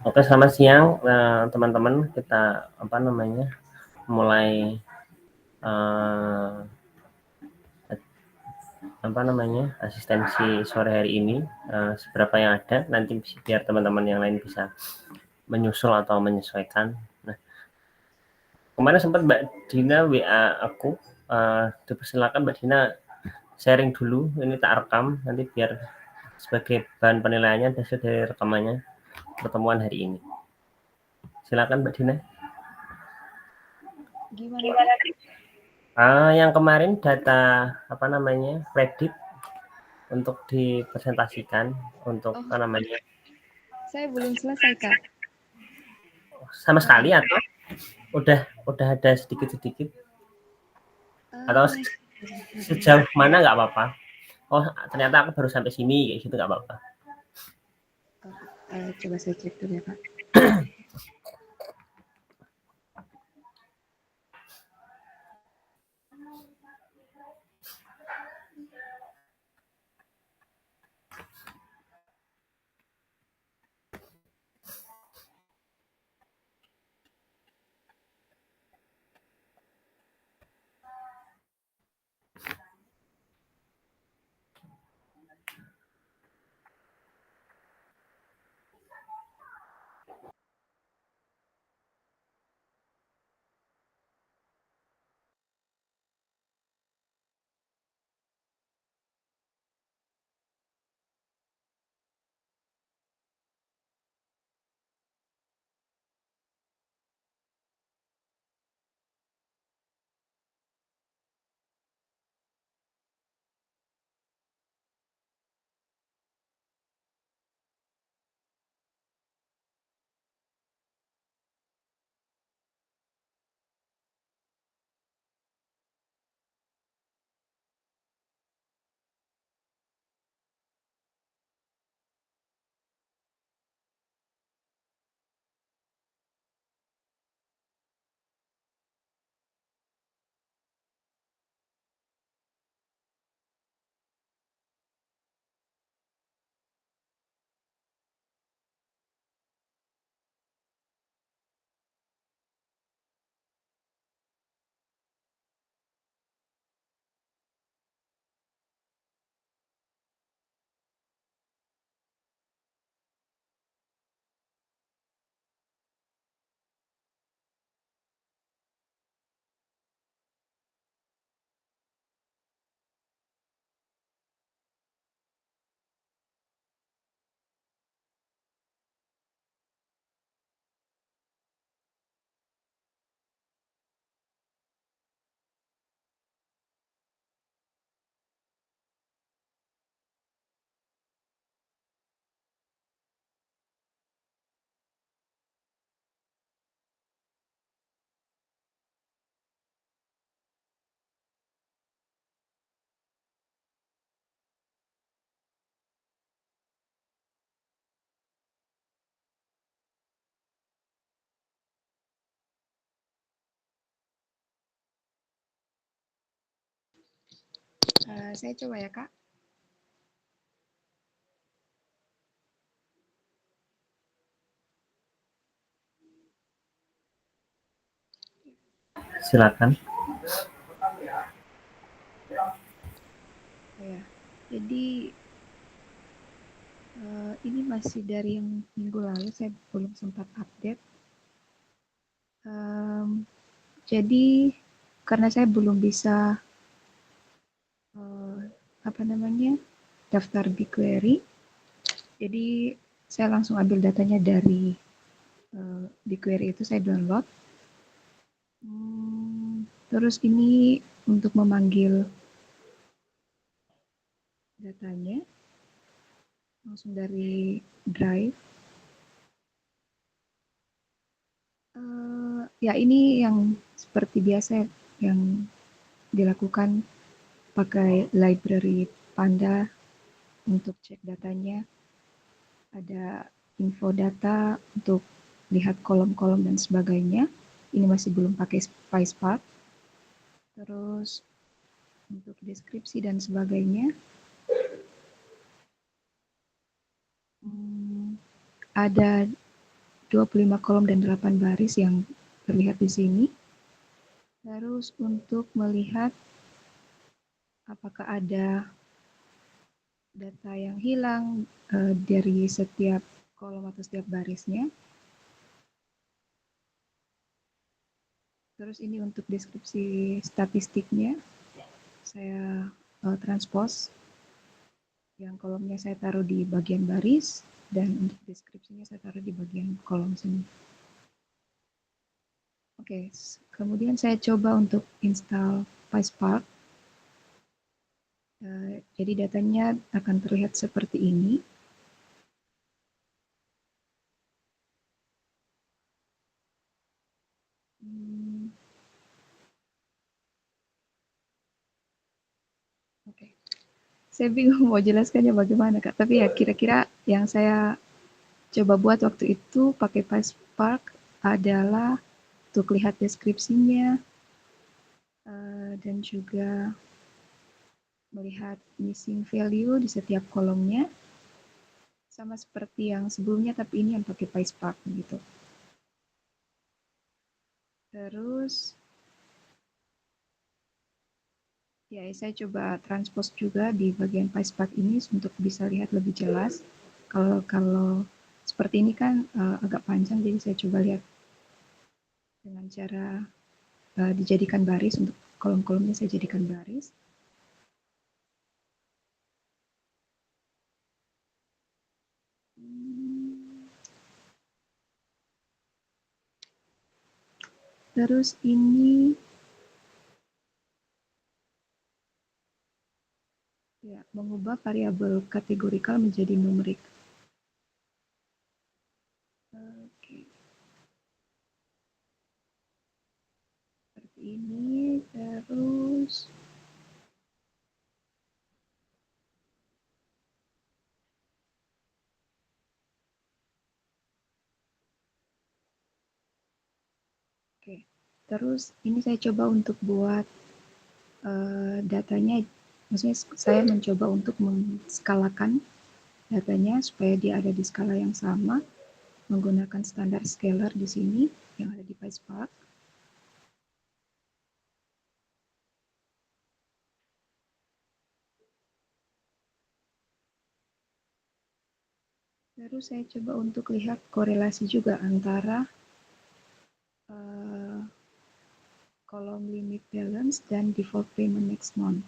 Oke, selamat siang teman-teman. Kita mulai asistensi sore hari ini. Seberapa yang ada nanti biar teman-teman yang lain bisa menyusul atau menyesuaikan. Nah, kemarin sempat Mbak Dina WA aku, dipersilakan Mbak Dina sharing dulu. Ini tak rekam nanti biar sebagai bahan penilaiannya hasil dari rekamannya pertemuan hari ini. Silakan Mbak Dina. Gimana Kak? Yang kemarin data kredit untuk dipresentasikan untuk Saya belum selesai Kak. sama sekali atau udah ada sedikit-sedikit atau sejauh mana nggak apa-apa. Oh, ternyata aku baru sampai sini kayak gitu nggak apa-apa. Coba saya cek dulu ya Kak. Saya coba ya Kak. Silakan. Ya, jadi ini masih dari yang minggu lalu, saya belum sempat update. Jadi karena saya belum bisa daftar BigQuery, jadi saya langsung ambil datanya dari BigQuery itu saya download. Terus ini untuk memanggil datanya langsung dari Drive. Ya ini yang seperti biasa yang dilakukan pakai library Panda untuk cek datanya. Ada info data untuk lihat kolom-kolom dan sebagainya. Ini masih belum pakai PySpark. Terus untuk deskripsi dan sebagainya. Ada 25 kolom dan 8 baris yang terlihat di sini. Terus untuk melihat apakah ada data yang hilang dari setiap kolom atau setiap barisnya. Terus ini untuk deskripsi statistiknya, saya transpose. Yang kolomnya saya taruh di bagian baris, dan untuk deskripsinya saya taruh di bagian kolom sini. Oke, kemudian saya coba untuk install PySpark. Jadi datanya akan terlihat seperti ini. Oke, saya bingung mau jelaskannya bagaimana, Kak. Tapi ya kira-kira yang saya coba buat waktu itu pakai PySpark adalah untuk lihat deskripsinya dan juga melihat missing value di setiap kolomnya, sama seperti yang sebelumnya, tapi ini yang pakai PySpark gitu. Terus ya, saya coba transpose juga di bagian PySpark ini untuk bisa lihat lebih jelas. Kalau seperti ini kan agak panjang, jadi saya coba lihat dengan cara dijadikan baris. Untuk kolom-kolomnya saya jadikan baris. Terus ini ya, mengubah variabel kategorikal menjadi numerik. Oke. Seperti ini, terus oke. Terus ini saya coba untuk buat datanya, maksudnya saya mencoba untuk menskalakan datanya supaya dia ada di skala yang sama menggunakan standar scalar di sini yang ada di PySpark. Terus saya coba untuk lihat korelasi juga antara kolom limit balance dan default payment next month.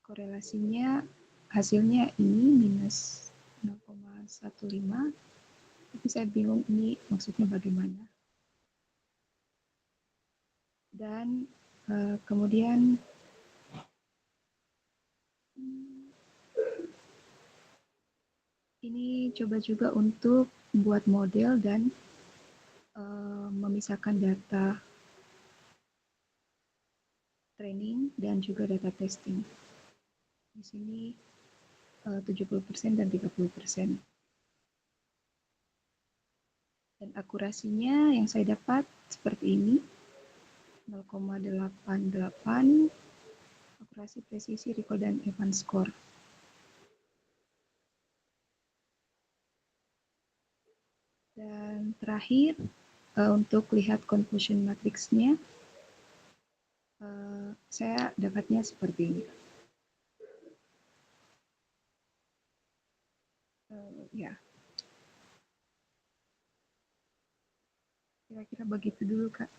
Korelasinya hasilnya ini minus 0,15, tapi saya bingung ini maksudnya bagaimana. Dan kemudian ini coba juga untuk buat model dan memisahkan data training dan juga data testing. Di sini 70% dan 30%. Dan akurasinya yang saya dapat seperti ini, 0,88, akurasi presisi recall dan event score. Dan terakhir, untuk lihat confusion matrix-nya, saya dapatnya seperti ini. Ya, kira-kira begitu dulu, Kak.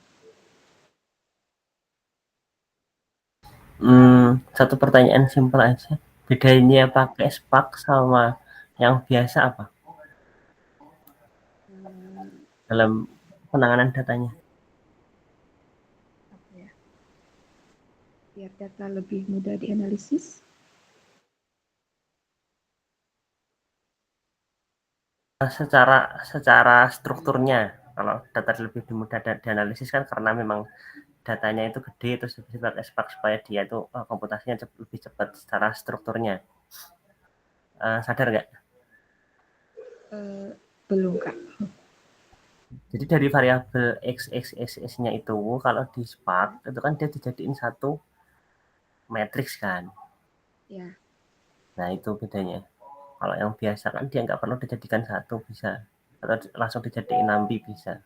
Satu pertanyaan simpel aja. Bedanya pakai Spark sama yang biasa apa? Dalam penanganan datanya. Apa ya? Biar data lebih mudah dianalisis. Secara strukturnya, kalau data lebih mudah dianalisis kan karena memang datanya itu gede, terus pakai Spark supaya dia itu komputasinya lebih cepat secara strukturnya. Sadar nggak? Belum, Kak. Jadi dari variabel x, x, x, x-nya itu kalau di Spark itu kan dia dijadiin satu matriks kan. Ya. Nah itu bedanya. Kalau yang biasa kan dia nggak perlu dijadikan satu, bisa atau langsung dijadiin nampi bisa.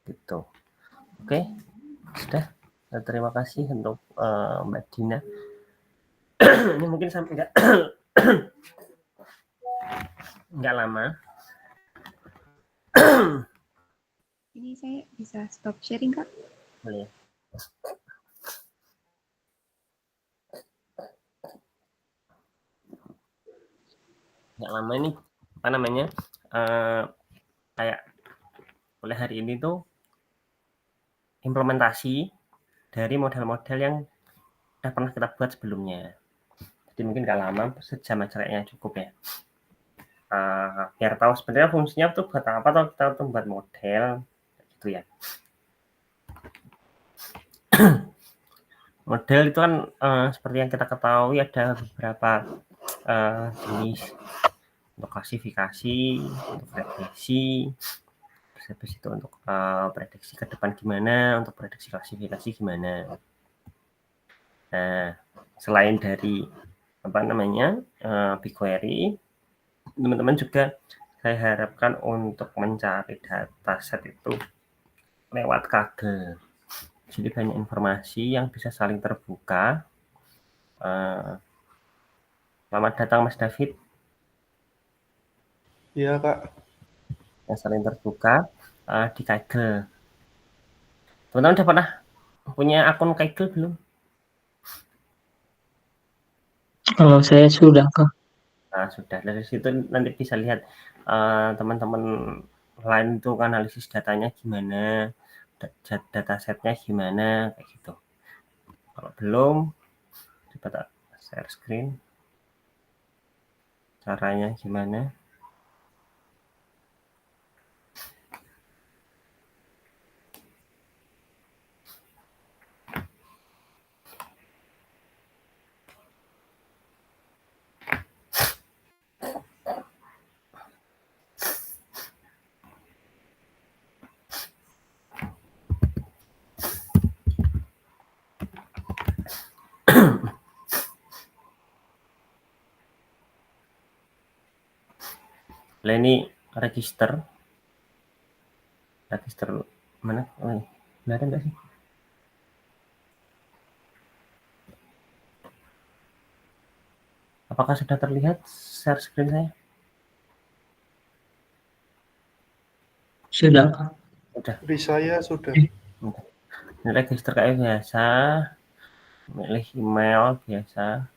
Gitu. Oke, sudah. Terima kasih untuk Mbak Dina. Ini mungkin sampai nggak lama. Ini saya bisa stop sharing, Kak? Boleh. Nggak lama ini, apa namanya, kayak oleh hari ini tuh implementasi dari model-model yang udah pernah kita buat sebelumnya. Jadi mungkin nggak lama, sejam aja kayaknya cukup ya. Biar tahu sebenarnya fungsinya tuh buat apa, atau kita tuh buat model gitu ya. Model itu kan seperti yang kita ketahui ada beberapa jenis untuk klasifikasi, untuk prediksi, habis itu untuk prediksi ke depan gimana, untuk prediksi klasifikasi gimana. Nah, selain dari apa namanya BigQuery, teman-teman juga saya harapkan untuk mencari dataset itu lewat Kaggle. Jadi banyak informasi yang bisa saling terbuka. Selamat datang Mas David. Iya, Kak. Yang saling terbuka di Kaggle. Teman-teman udah pernah punya akun Kaggle belum? Kalau saya sudah, Kak. Nah, sudah. Dari situ nanti bisa lihat teman-teman lain itu analisis datanya gimana, datasetnya gimana, kayak gitu. Kalau belum, coba share screen. Caranya gimana? Nah, ini register mana? Oh, ada nggak sih? Apakah sudah terlihat share screen saya? Sudah, Kak. Sudah. Di saya sudah. Ini register kayak biasa, milih email biasa,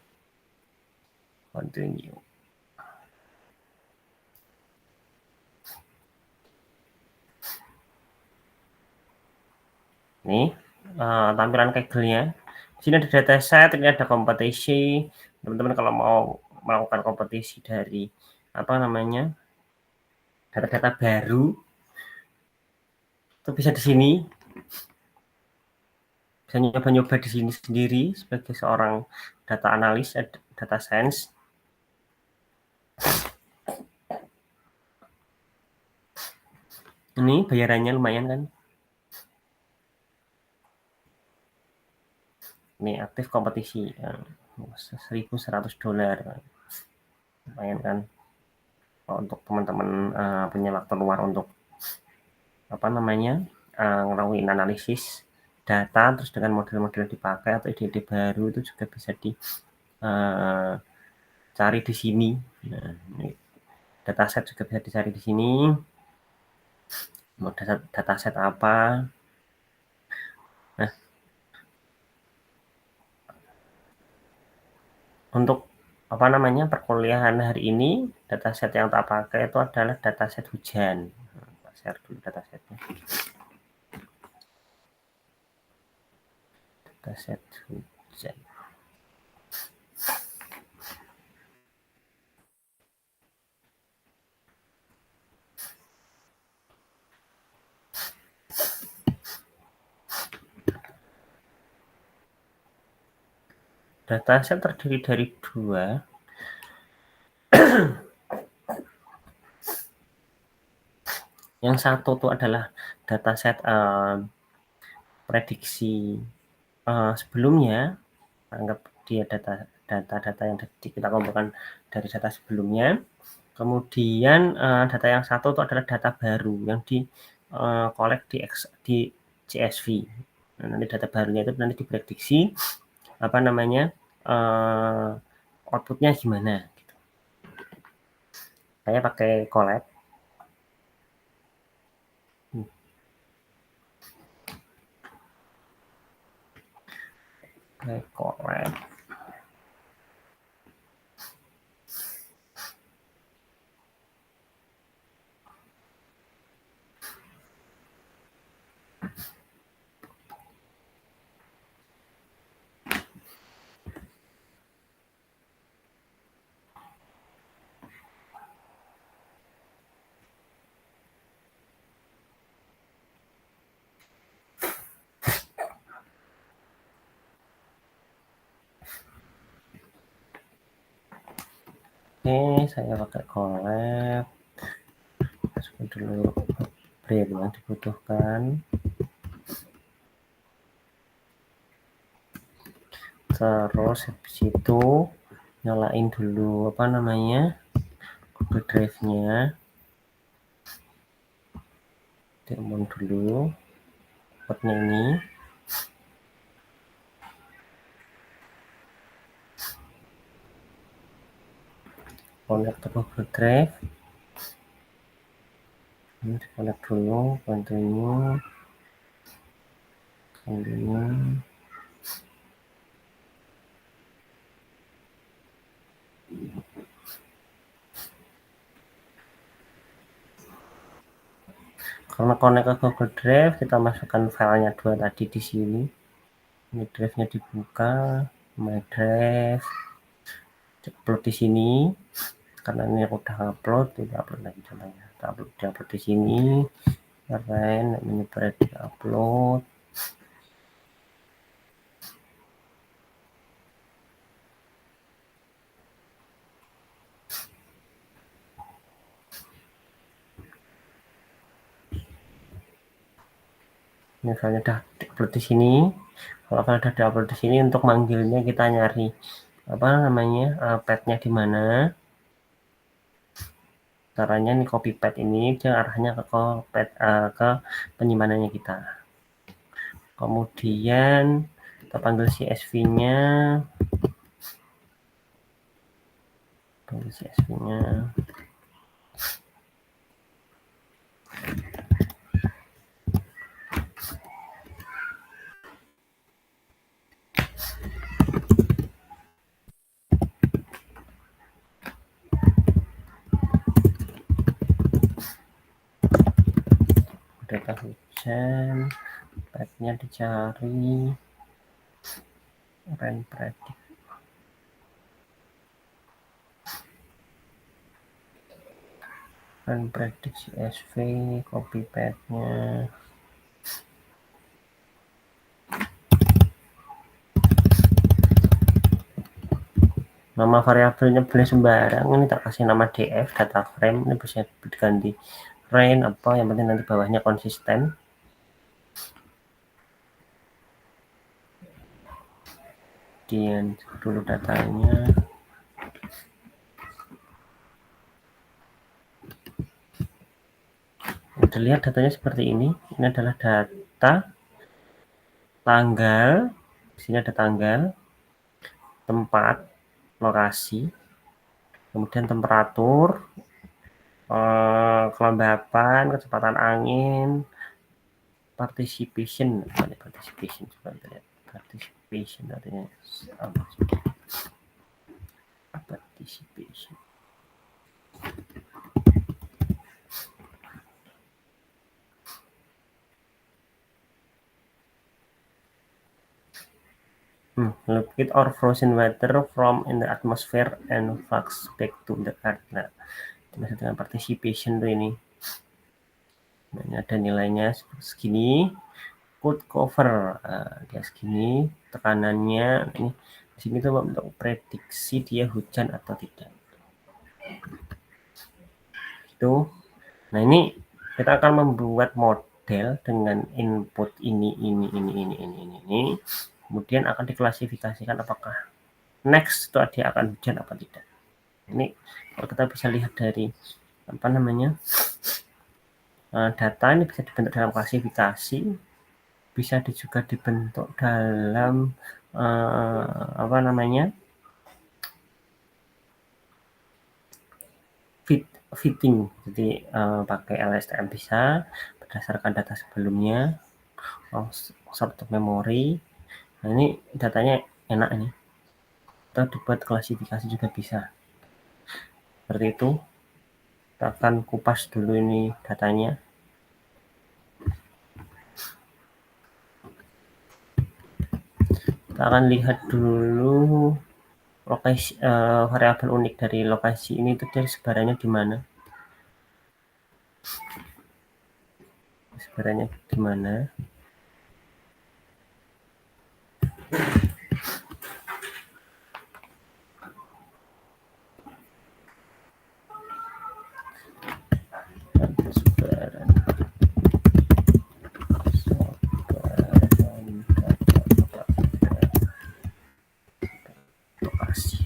continue. Nih tampilan Kaggle-nya. Di sini ada dataset, ini ada kompetisi. Teman-teman kalau mau melakukan kompetisi dari apa namanya data-data baru, itu bisa di sini. Bisa nyoba-nyoba di sini sendiri sebagai seorang data analis, data science. Ini bayarannya lumayan kan? Ini aktif kompetisi $1.100, lumayan kan? Untuk teman-teman punya waktu luang untuk apa namanya ngelakuin analisis data, terus dengan model-model dipakai atau ide-ide baru itu juga bisa dicari di sini. Nah, dataset juga bisa dicari di sini. Mau dataset apa? Nah, untuk apa namanya perkuliahan hari ini, dataset yang tak pakai itu adalah dataset hujan. Nah, share dulu datasetnya. Dataset hujan. Dataset terdiri dari dua. Yang satu itu adalah dataset prediksi sebelumnya, anggap dia data-data yang kita kumpulkan dari data sebelumnya. Kemudian data yang satu itu adalah data baru yang di collect di CSV. Nah, nanti data barunya itu nanti diprediksi apa namanya outputnya gimana. Gitu. Saya pakai collect. Collect. Oke, saya pakai collect. Masukin dulu frame yang dibutuhkan. Terus habis itu nyalain dulu apa namanya Google Drive-nya. Diamond dulu outputnya ini. Connect ke Google Drive. Ini connect dulu, continue. Karena connect ke Google Drive, kita masukkan filenya 2 tadi di sini. Ini drive-nya dibuka, my drive, upload di sini. Karena ini aku udah upload, tidak upload lagi contohnya. Upload di sini. Keren, menyebar di upload. Ini filenya udah diupload di sini. Kalau file udah diupload di sini, untuk manggilnya kita nyari apa namanya pad-nya di mana. Caranya nih copy pad ini dia arahnya ke penyimpanannya kita. Kemudian kita panggil CSV-nya. Data hujan, pad-nya dicari, rain predict. Rain predict CSV, copy pad-nya. Nama variabelnya boleh sembarang, ini tak kasih nama df, data frame, ini bisa diganti rain apa, yang penting nanti bawahnya konsisten. Kemudian dulu datanya. Kita lihat datanya seperti ini. Ini adalah data tanggal, di sini ada tanggal, tempat, lokasi, kemudian temperatur, kelembapan, kecepatan angin, participation coba lihat participation artinya apa? Participation. Liquid or frozen water from in the atmosphere and flux back to the earth. Nah, maksud dengan participation tuh ini. Nah, ini ada nilainya segini. Code cover, dia segini. Tekanannya ini di sini tuh untuk prediksi dia hujan atau tidak. Itu. Nah, ini kita akan membuat model dengan input ini. Kemudian akan diklasifikasikan apakah next itu dia akan hujan apa tidak. Ini kalau kita bisa lihat dari apa namanya, data ini bisa dibentuk dalam klasifikasi, bisa juga dibentuk dalam apa namanya, fitting. Jadi pakai LSTM bisa berdasarkan data sebelumnya, sort memori. Nah, ini datanya enak ini. Atau dibuat klasifikasi juga bisa. Seperti itu. Kita akan kupas dulu ini datanya. Kita akan lihat dulu lokasi variabel unik dari lokasi ini itu dari sebarannya di mana. Sebarannya di mana? Sebaran lokasi.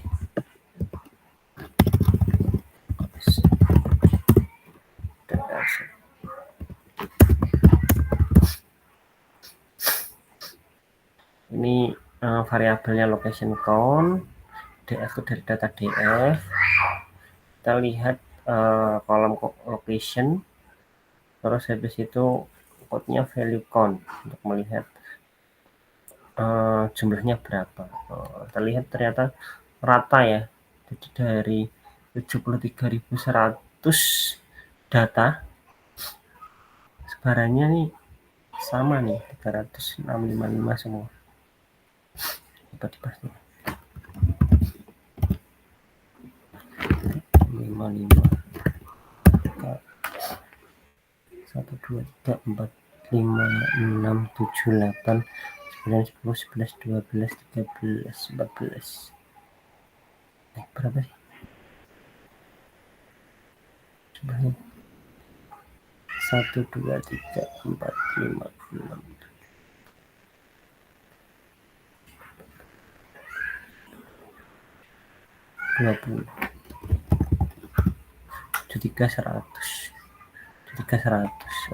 Ini variabelnya location count, df itu dari data df. Kita lihat kolom location, terus habis itu code-nya value count untuk melihat jumlahnya berapa. Kita lihat ternyata rata ya, jadi dari 73.100 data sebarannya nih sama nih, 306.55 semua. Coba dipastikan 55 1 2 3 4 5 6 7 8 9 10 11 12 13 14. Berapa sih jumlahnya? 1 2 3 4 5 6 20 73.100.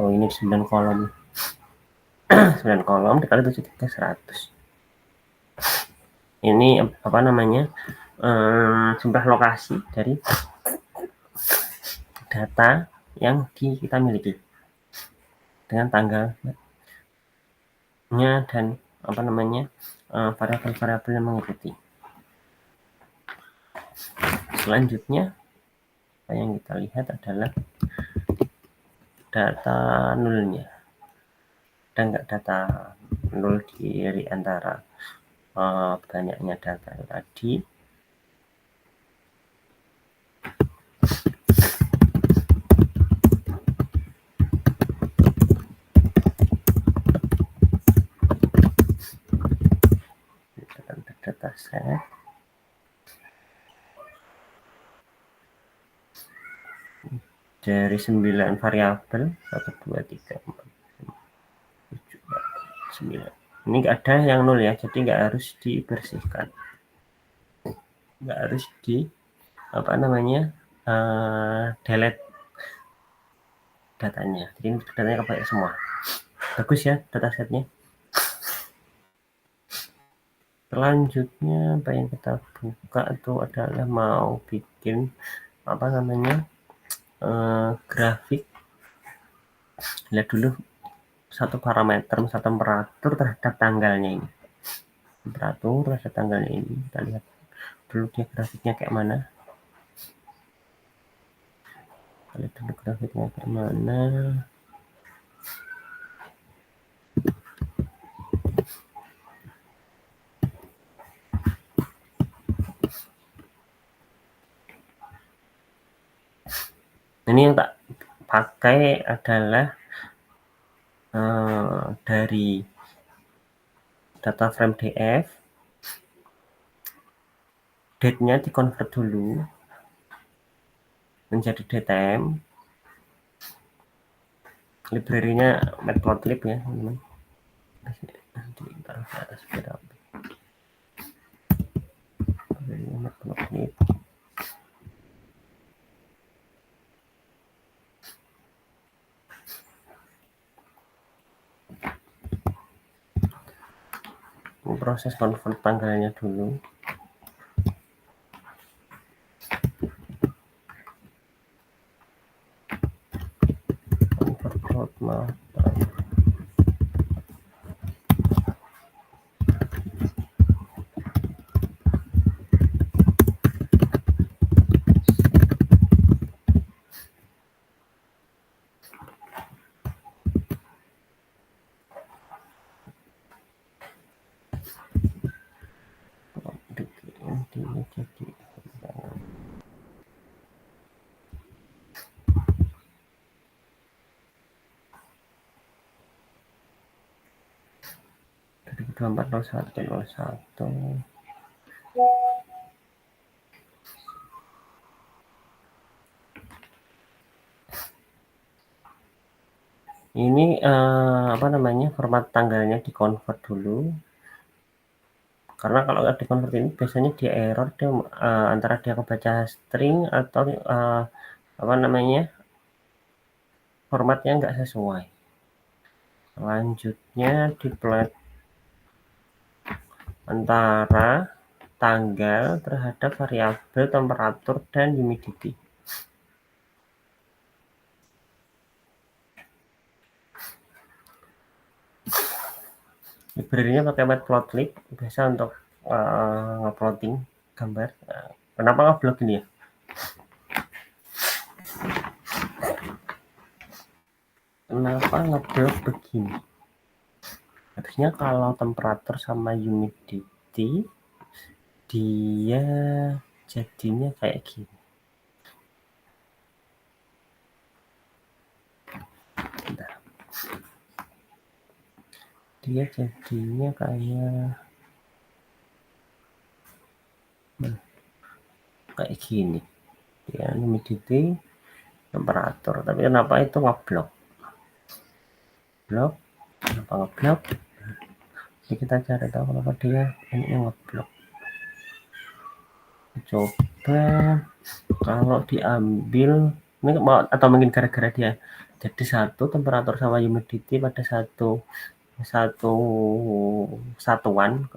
Oh, ini 9 kolom. 9 kolom dikali 73.100. Ini apa namanya, jumlah lokasi dari data yang kita miliki dengan tanggalnya dan apa namanya, variabel-variabel yang mengikuti. Selanjutnya apa yang kita lihat adalah data nulnya. Ada nggak data nol di antara banyaknya data tadi? Data set dari 9 variabel 1 2 3 4 7 9. Ini nggak ada yang nol ya, jadi nggak harus dibersihkan, nggak harus di apa namanya, delete datanya. Jadi datanya kepakai semua. Bagus ya datasetnya. Selanjutnya apa yang kita buka itu adalah mau bikin apa namanya, grafik. Lihat dulu satu parameter, satu temperatur terhadap tanggalnya ini. Temperatur terhadap tanggalnya ini. Kita lihat dulu dia grafiknya kayak mana. Kita lihat dulu grafiknya kayak mana. Ini yang tak pakai adalah dari data frame df, date-nya dikonvert dulu menjadi datetime. Library-nya matplotlib ya teman-teman. Nanti taruh di atas berapa. Library matplotlib. proses convert tanggalnya dulu. Convert plot mata. Jadi 240101. Ini apa namanya, format tanggalnya di-convert dulu. Karena kalau nggak di-convert ini biasanya dia error, dia antara dia kebaca string atau apa namanya, formatnya nggak sesuai. Selanjutnya di plot antara tanggal terhadap variabel temperatur dan humidity. Library-nya pakai matplotlib biasa untuk nge-plotting gambar. Kenapa ngeblok ini ya? Kenapa ngeblok begini? Harusnya kalau temperatur sama humidity dia jadinya kayak gini. Bentar. Dia jadinya kayak gini. Ya, humidity, temperatur. Tapi kenapa itu ngeblok? Blok, kenapa ngeblok? Jadi kita cari tahu kenapa dia ini ngeblok. Coba kalau diambil ini mau, atau mungkin gara-gara dia jadi satu temperatur sama humidity pada satu satuan,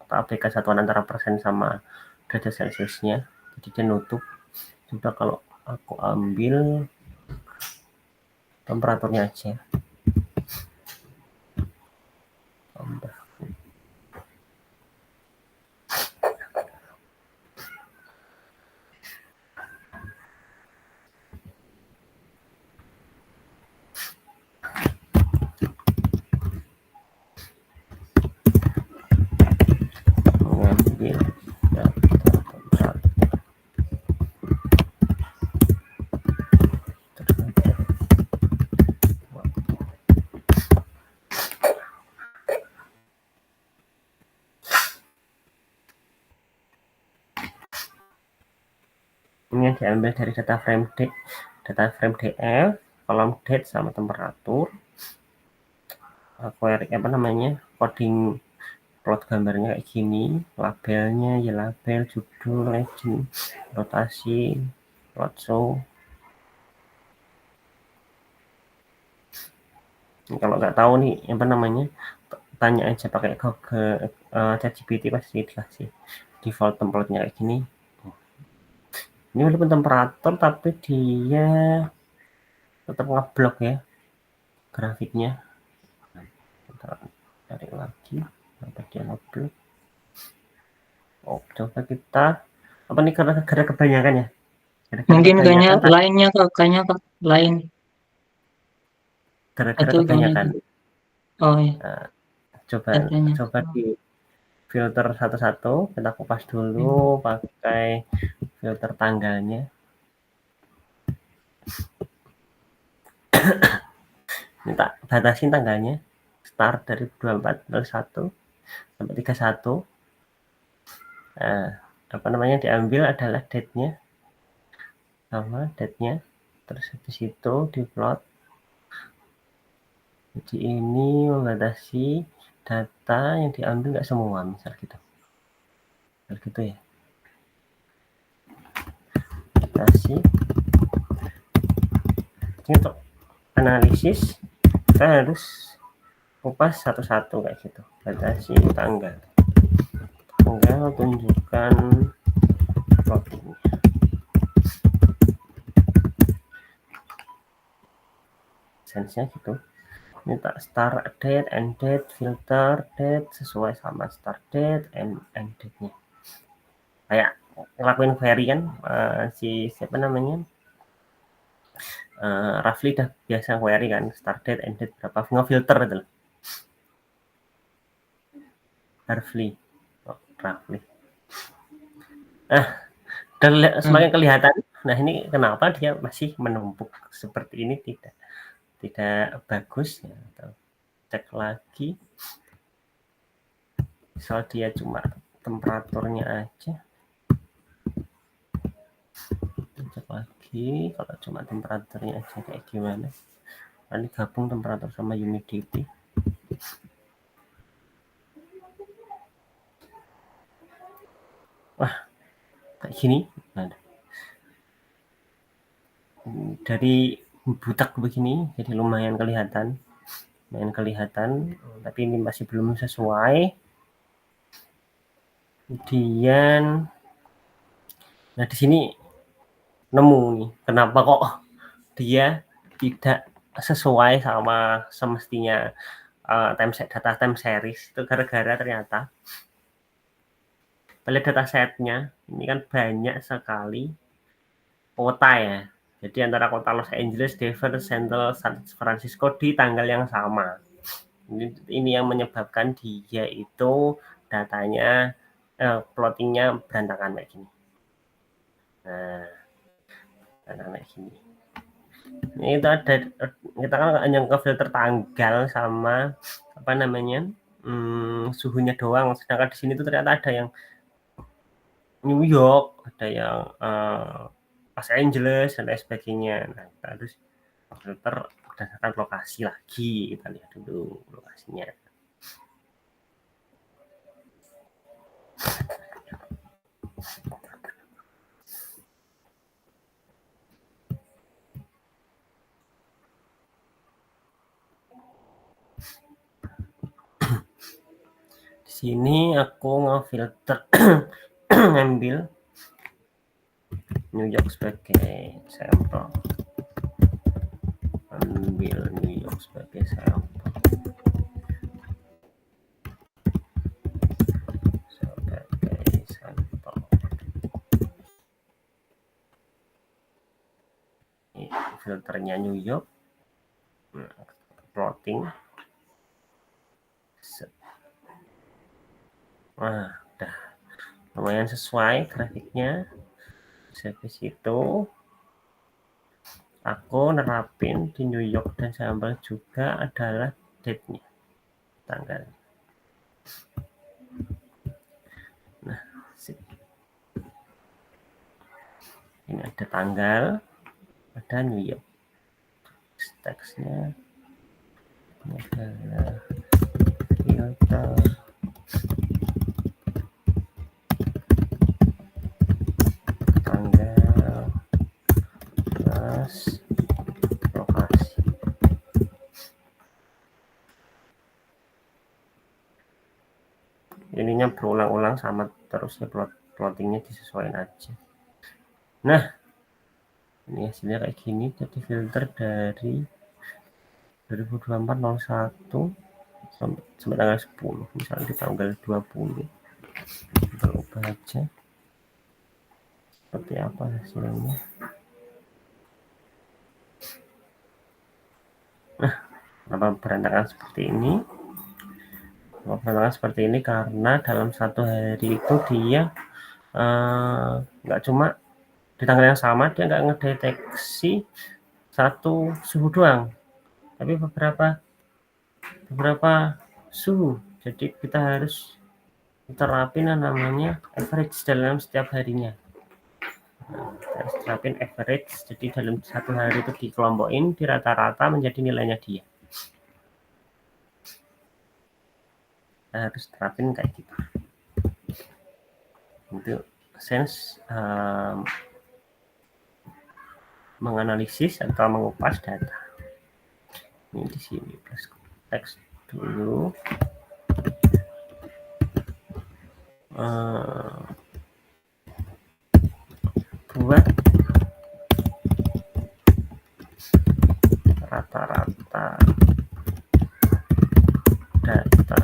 ABK satuan antara persen sama derajat celciusnya, jadi dia nutup. Coba kalau aku ambil temperaturnya aja, mengambil data temperatur ini yang diambil dari data frame DF, kolom date sama temperatur. Query apa namanya, coding plot gambarnya kayak gini, labelnya ya label, judul, legend, rotasi, plot show. Kalau nggak tahu nih apa namanya, tanya aja pakai Google, ChatGPT pasti dikasih default template-nya kayak gini. Ini walaupun temperatur tapi dia tetap ngeblok ya grafiknya. Kita cari lagi apa dia ngeblok. Oh, coba kita apa nih, karena kebanyakan ya? Mungkin kayaknya lainnya kak, lain. Gara-gara Atau kebanyakan. Oh ya. Nah, coba di filter satu-satu, kita kupas dulu pakai filter tanggalnya. Minta batasin tanggalnya, start dari 24/01 sampai 31. Nah, apa namanya, diambil adalah date-nya sama date-nya, terus habis itu diplot. Jadi ini membatasi data yang diambil nggak semua, misal gitu ya. Batasi. Ini untuk analisis kita harus kupas satu-satu kayak gitu. Batasi tanggal. tanggal tunjukkan plottingnya. Sense-nya gitu. Ini tak start date, end date, filter date sesuai sama start date, end date-nya. Kayak ngelakuin query kan, si siapa namanya, Rafli dah biasa query kan, start date, end date berapa, ngefilter itu loh. Rafli. Nah, dan semakin kelihatan. Nah, ini kenapa dia masih menumpuk seperti ini, tidak bagus ya. Atau cek lagi. Misal dia cuma temperaturnya aja. Cek lagi kalau cuma temperaturnya aja kayak gimana. Ini gabung temperatur sama humidity. Wah, kayak gini. Nah, dari butak begini jadi lumayan kelihatan, tapi ini masih belum sesuai. Kemudian, nah di sini nemu nih kenapa kok dia tidak sesuai sama semestinya data time series. Itu gara-gara ternyata pada data setnya ini kan banyak sekali kota ya. Jadi antara kota Los Angeles, Denver, Seattle, San Francisco di tanggal yang sama. Ini yang menyebabkan dia itu datanya plottingnya berantakan kayak gini. Nah, kayak gini. Ini itu ada, kita kan hanya ke filter tanggal sama apa namanya suhunya doang. Sedangkan di sini tuh ternyata ada yang New York, ada yang Los Angeles dan lain sebagainya. Nah, kita harus filter berdasarkan lokasi lagi. Kita lihat dulu lokasinya. Di sini aku ngefilter ngambil New York sebagai sampel. Ambil New York sebagai sampel. Ini filternya New York. Plotting. Wah, udah lumayan sesuai grafiknya. Habis itu aku nerapin di New York dan sampel juga adalah date-nya, tanggal. Nah, ini ada tanggal, ada New York. Teksnya ini adalah filter tanggal plus lokasi. Ininya berulang-ulang sama terusnya, plottingnya disesuaikan aja. Nah, ini hasilnya kayak gini. Jadi filter dari 2024-01 sampai tanggal 10, misalnya di tanggal 20 kita ubah aja seperti apa hasilnya. Nah, kenapa berantakan seperti ini? Berantakan seperti ini karena dalam satu hari itu dia nggak cuma di tanggal yang sama, dia nggak ngedeteksi satu suhu doang, tapi beberapa suhu. Jadi kita harus terapin namanya average dalam setiap harinya. Nah, terapin average, jadi dalam satu hari itu dikelompokin, di rata-rata menjadi nilainya dia. Kita harus terapin kayak gitu. Itu sense menganalisis atau mengupas data. Ini di sini plus teks dulu. buat rata-rata data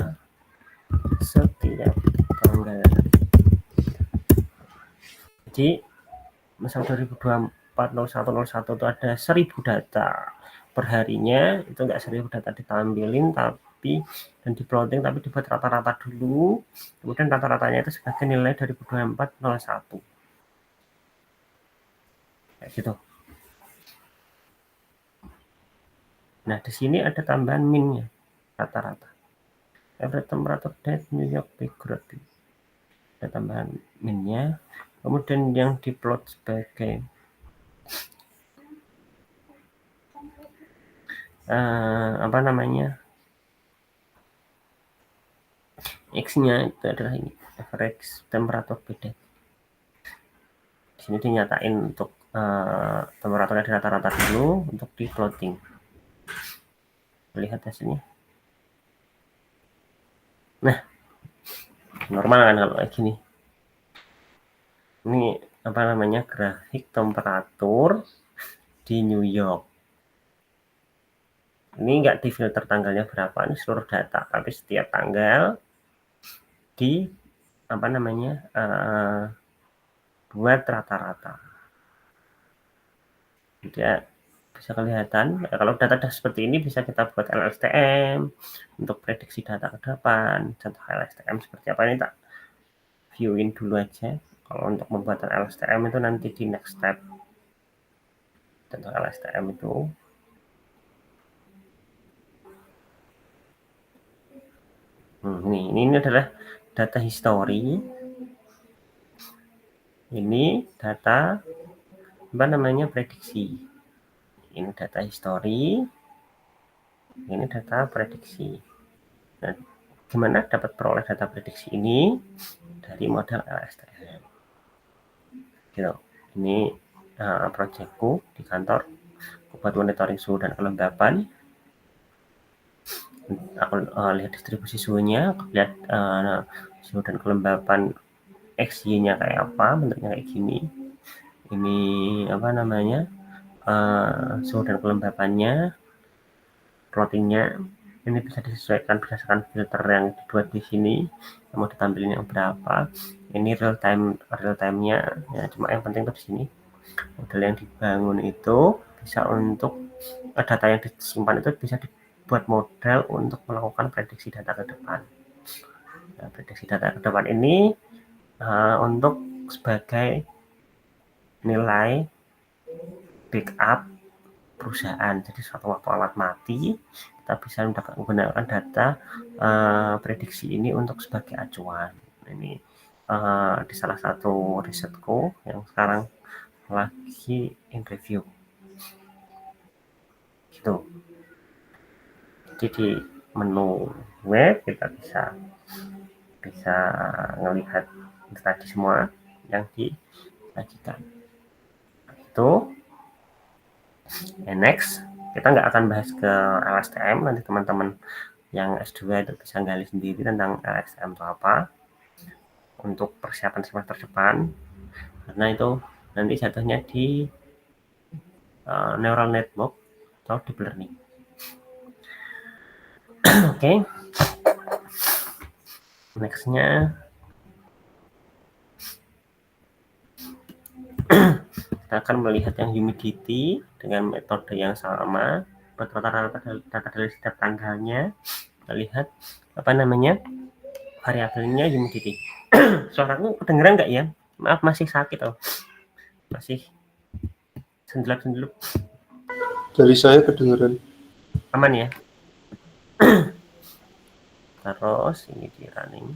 setiap tanggal. Jadi misal 2024 01 itu ada 1000 data per harinya, itu enggak 1000 data ditampilin tapi dan diplotting, tapi dibuat rata-rata dulu, kemudian rata-ratanya itu sebagai nilai 2024 01 kayak gitu. Nah, di sini ada tambahan min-nya, rata-rata. Average temperature date New York Geography. Ada tambahan min-nya. Kemudian yang diplot sebagai apa namanya, X-nya itu adalah ini, average temperature beda. Di sini dinyatain untuk temperaturnya di rata-rata dulu untuk di plotting. Lihat hasilnya. Nah, normal kan kalau kayak gini. Ini apa namanya, grafik temperatur di New York. Ini enggak difilter tanggalnya berapa, ini seluruh data, tapi setiap tanggal di apa namanya, buat rata-rata. Tidak bisa kelihatan. Kalau data seperti ini bisa kita buat LSTM untuk prediksi data ke depan. Contoh LSTM seperti apa ini tak viewin dulu aja. Kalau untuk pembuatan LSTM itu nanti di next step. Contoh LSTM itu ini adalah data history. Ini data apa namanya, prediksi. Ini data history. Ini data prediksi. Nah, gimana dapat peroleh data prediksi ini? Dari model LSTM. Gitu. Ini proyekku di kantor buat monitoring suhu dan kelembapan. Aku lihat distribusi suhunya, aku lihat suhu dan kelembapan XY-nya kayak apa, bentuknya kayak gini. Ini apa namanya, suhu dan kelembapannya, plottingnya. Ini bisa disesuaikan berdasarkan filter yang dibuat di sini, mau ditampilin yang berapa. Ini real time-nya, ya, cuma yang penting tuh di sini model yang dibangun itu bisa untuk data yang disimpan itu bisa dibuat model untuk melakukan prediksi data ke depan. Nah, prediksi data ke depan ini untuk sebagai nilai backup perusahaan. Jadi suatu waktu alat mati, kita bisa menggunakan data prediksi ini untuk sebagai acuan. Ini di salah satu risetku yang sekarang lagi in review. Gitu. Jadi di menu web kita bisa melihat tadi semua yang disajikan. Itu. Next, kita nggak akan bahas ke LSTM, nanti teman-teman yang S2 itu bisa gali sendiri tentang LSTM itu apa untuk persiapan semester depan, karena itu nanti jatuhnya di neural network atau deep learning. Oke. Nextnya kita akan melihat yang humidity dengan metode yang sama, buat rata-rata data dari setiap tanggalnya. Kita lihat apa namanya, variabelnya humidity. Suaraku kedengeran nggak ya? Maaf, masih sakit oh. Masih sendelap-sendelup. Dari saya kedengeran. Aman ya? Terus ini di running.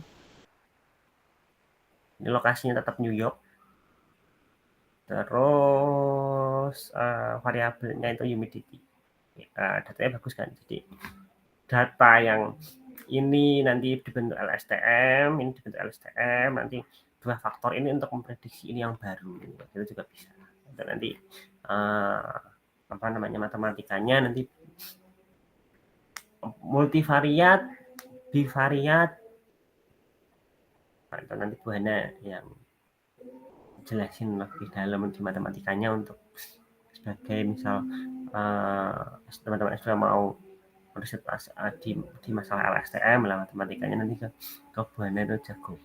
Ini lokasinya tetap New York. Terus variabelnya itu humidity. Datanya bagus kan? Jadi data yang ini nanti dibentuk LSTM, ini dibentuk LSTM, nanti dua faktor ini untuk memprediksi ini yang baru. Itu juga bisa. Dan nanti apa namanya, matematikanya nanti multivariat, bivariat, atau nanti Bu Hana yang jelasin lebih dalam di matematikanya untuk sebagai misal teman-teman sudah mau riset di masalah LSTM lah, matematikanya nanti ke Bu Hana itu jago.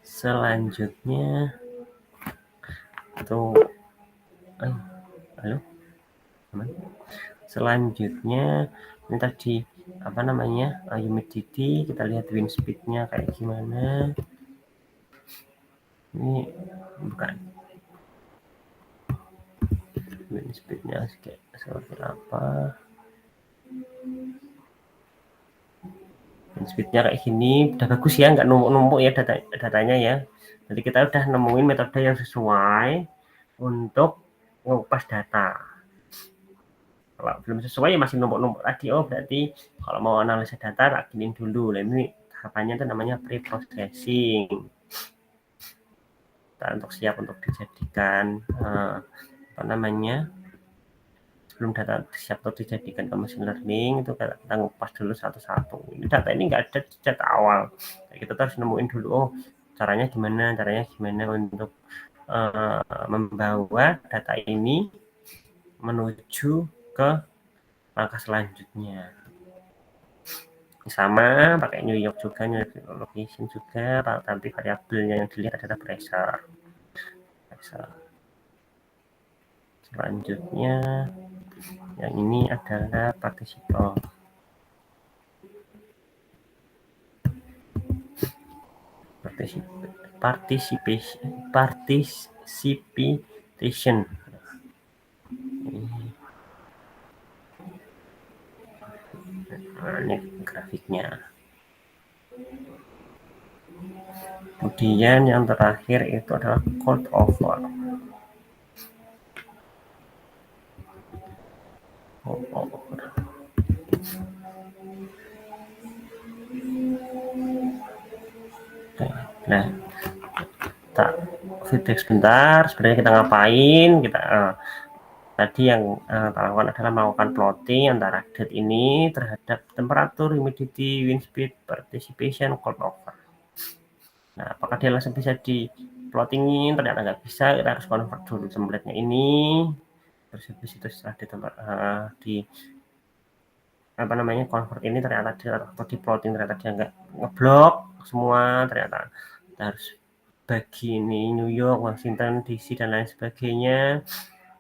Selanjutnya itu halo teman. Selanjutnya ini tadi apa namanya humidity, kita lihat wind speed-nya kayak gimana. Ini bukan wind speed-nya seperti apa. Wind speed-nya kayak gini, udah bagus ya, nggak numpuk-numpuk ya datanya ya. Jadi kita udah nemuin metode yang sesuai untuk mengupas data. Kalau belum sesuai ya masih numpuk-numpuk tadi. Oh berarti kalau mau analisa data tak giniin dulu. Nah, ini tahapannya itu namanya pre-processing. Kita untuk siap untuk dijadikan apa namanya, sebelum data siap untuk dijadikan ke machine learning itu kita ngupas dulu satu-satu. Ini data ini nggak ada di data awal. Kita harus nemuin dulu oh caranya gimana untuk membawa data ini menuju ke langkah selanjutnya. Sama pakai New York juga, New York location juga, tapi variabelnya yang dilihat adalah pressure. Selanjutnya yang ini adalah participle. Participation. Nah, ini grafiknya. Kemudian yang terakhir itu adalah cold over. Nah, kita feedback sebentar. Sebenarnya kita ngapain? Kita tadi yang kita lakukan adalah melakukan plotting antara date ini terhadap temperatur, humidity, wind speed, participation, cold over. Nah, apakah dia langsung bisa di plottingin? Ternyata nggak bisa. Kita harus convert dulu template-nya ini. Terus habis itu setelah di apa namanya convert ini ternyata atau di plotting ternyata dia nggak ngeblok semua, ternyata kita harus bagi ini New York, Washington DC dan lain sebagainya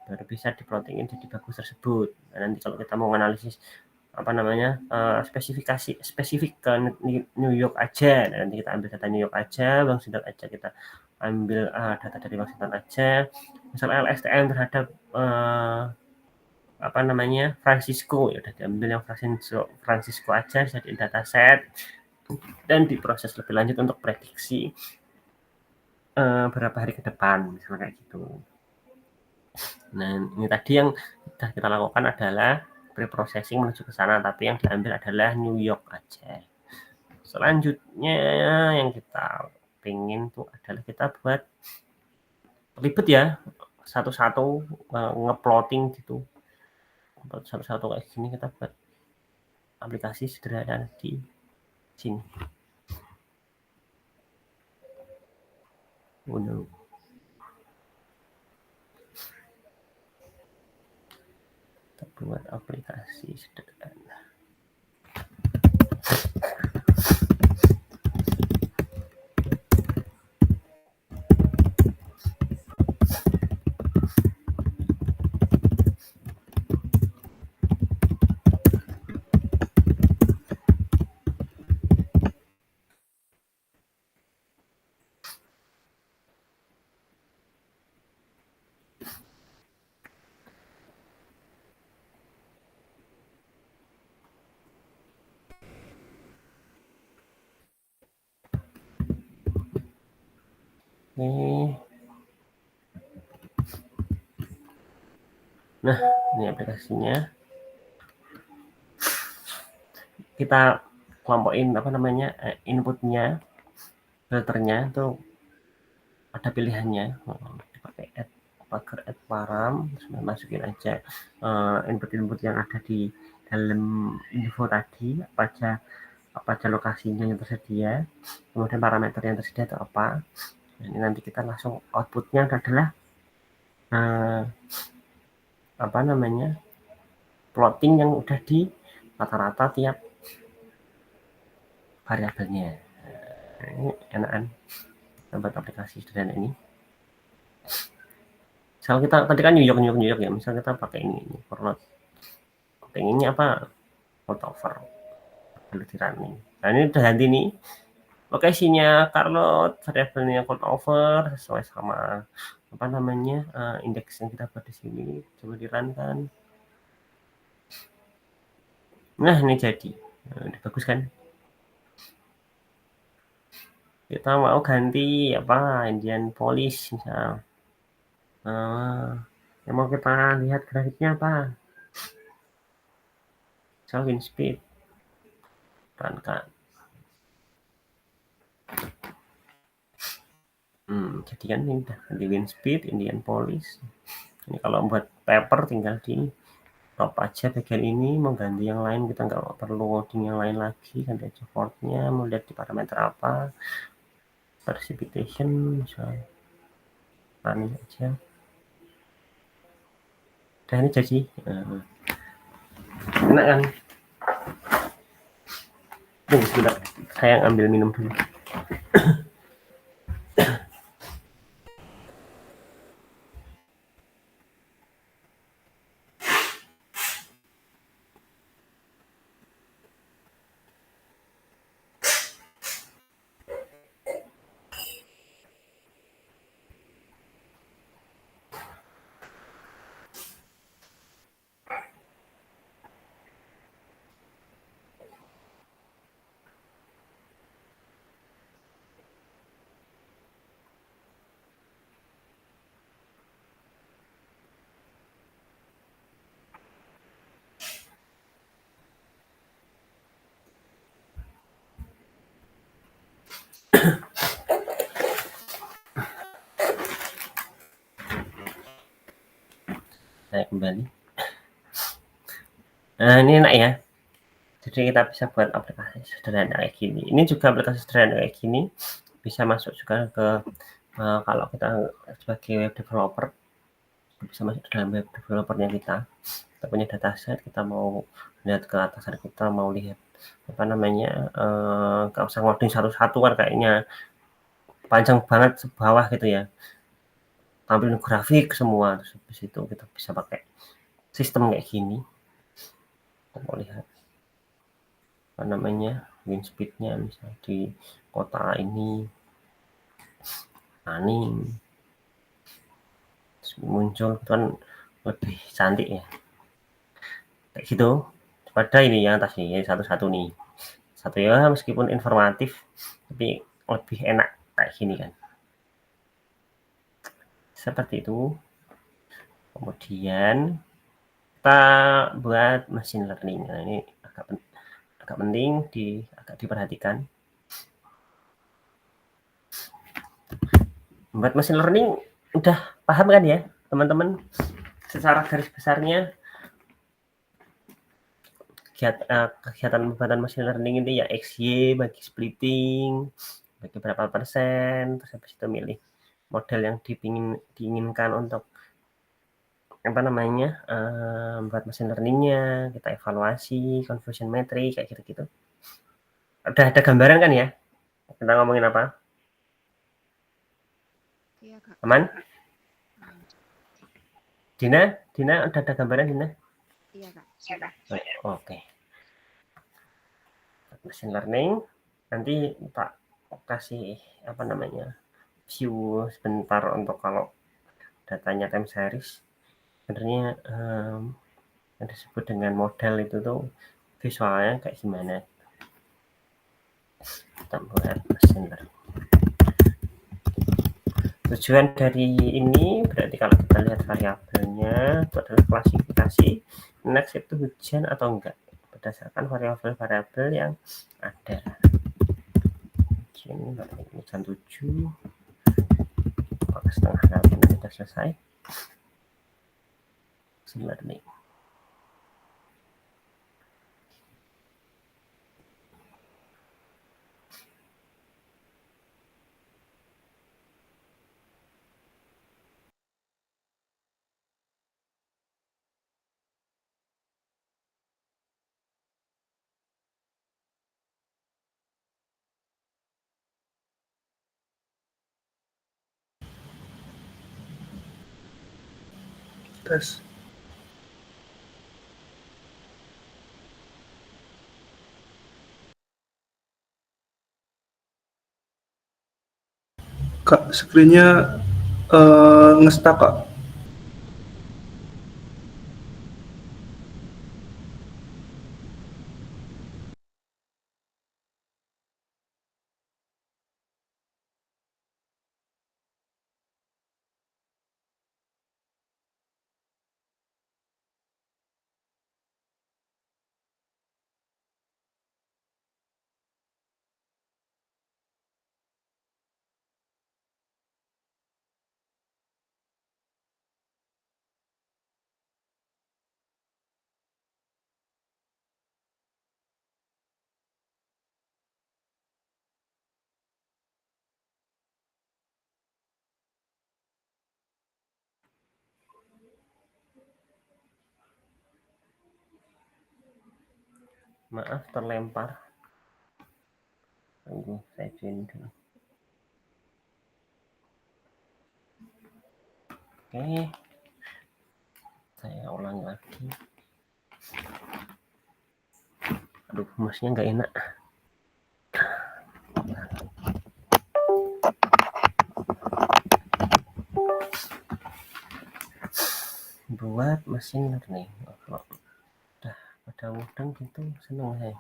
baru bisa di plottingin jadi bagus tersebut. Nah, nanti kalau kita mau analisis apa namanya spesifik ke New York aja, nah, nanti kita ambil data New York aja, Washington aja, kita ambil data dari Washington aja, misalnya LSTM terhadap apa namanya Francisco, ya udah diambil yang Francisco aja, jadi dataset dan diproses lebih lanjut untuk prediksi berapa hari ke depan misalnya kayak gitu. Nah ini tadi yang sudah kita lakukan adalah pre-processing menuju ke sana, tapi yang diambil adalah New York aja. Selanjutnya yang kita pengen tuh adalah kita buat ribet ya, satu-satu ngeplotting gitu, satu-satu kayak gini. Kita buat aplikasi sederhana di sini. Kita buat aplikasi sederhana. Nah, ini aplikasinya. Kita kelompokin apa namanya inputnya, filternya itu ada pilihannya, dipakai add param, terus masukin aja input-input yang ada di dalam info tadi, apa apa aja lokasinya yang tersedia, kemudian parameter yang tersedia itu apa. Ini nanti kita langsung outputnya adalah apa namanya, plotting yang udah di rata-rata tiap variabelnya. Ini enakan buat aplikasi sederhana ini. Misal kita tadi kan New York ya, misal kita pakai ini for load. Pengennya apa? Load over dulu di running. Nah ini udah ganti nih lokasinya Carlot, variabelnya code over sesuai sama apa namanya indeks yang kita buat di sini. Coba di run kan. Nah ini jadi, udah bagus kan? Kita mau ganti apa Indianapolis misal. Yang mau kita lihat grafiknya apa? Misal wind speed, run kan. Jadi kan ini udah ganti wind speed, Indianapolis. Ini kalau buat paper tinggal di top aja bagian ini, mau ganti yang lain kita nggak perlu loading yang lain lagi, ganti aja portnya, mau lihat di parameter apa, precipitation misalnya, running aja. Dan ini jadi enak kan? Tunggu sebentar, saya ambil minum dulu. Saya kembali. Nah ini enak ya, jadi kita bisa buat aplikasi sederhana kayak gini. Ini juga aplikasi sederhana kayak gini bisa masuk juga ke kalau kita sebagai web developer, bisa masuk ke dalam web developernya kita punya dataset, kita mau lihat ke atasan kita, mau lihat apa namanya, nggak usah ngoding satu-satu kan kayaknya panjang banget sebawah gitu ya, tampilin grafik semua. Terus habis itu kita bisa pakai sistem kayak gini. Kita mau lihat apa namanya wind speednya misalnya di kota ini, running, muncul kan lebih cantik ya kayak gitu pada ini yang atas nih, satu-satu nih, satu ya meskipun informatif tapi lebih enak kayak gini kan, seperti itu. Kemudian kita buat machine learning. Nah ini agak penting agak diperhatikan. Buat machine learning udah paham kan ya teman-teman secara garis besarnya kegiatan pembuatan machine learning itu ya XY bagi splitting, bagi berapa persen, terus habis itu milih model yang diinginkan untuk apa namanya buat machine learningnya, kita evaluasi conversion metric kayak gitu-gitu. Udah ada gambaran kan ya kita ngomongin apa? Iya, Kak. Aman? Dina udah ada gambaran Dina? Iya, Kak. Sudah. Oke. Machine learning nanti Pak kasih apa namanya view sebentar untuk kalau datanya time series. Sebenarnya yang disebut dengan model itu tuh visualnya kayak gimana. Kita buat machine learning. Tujuan dari ini berarti kalau kita lihat variabelnya itu adalah klasifikasi next itu hujan atau enggak berdasarkan variabel-variabel yang ada. Ini jam 7 setengah 8 sudah selesai machine learning. Tes. Kak, screen-nya nge-stuck, Kak. Maaf, terlempar. Tunggu, saya join dulu. Oke, saya ulang lagi. Aduh, mouse-nya nggak enak. Buat mesin learning. Kalau udah pada mudeng gitu, seneng saya.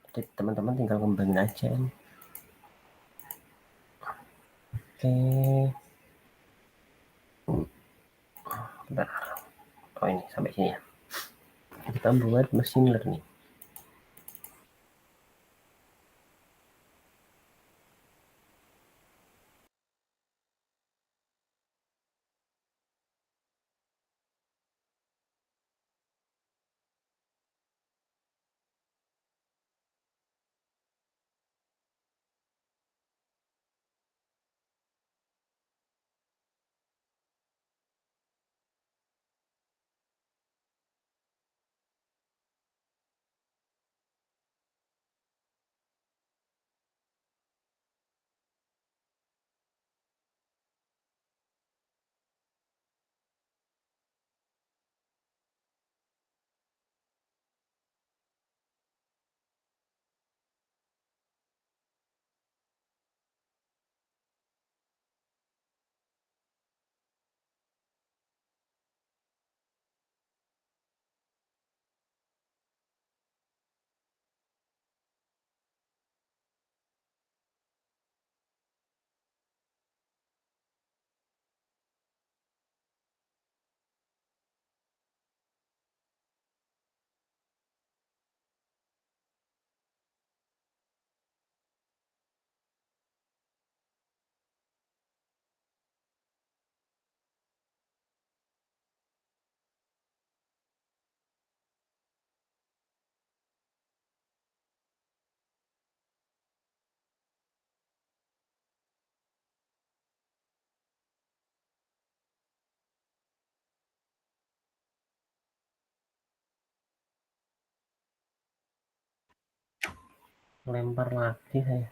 Jadi teman-teman tinggal kembangin aja. Oke. Bentar. Oh, ini sampai sini ya. Kita buat mesin learning. Lempar lagi saya.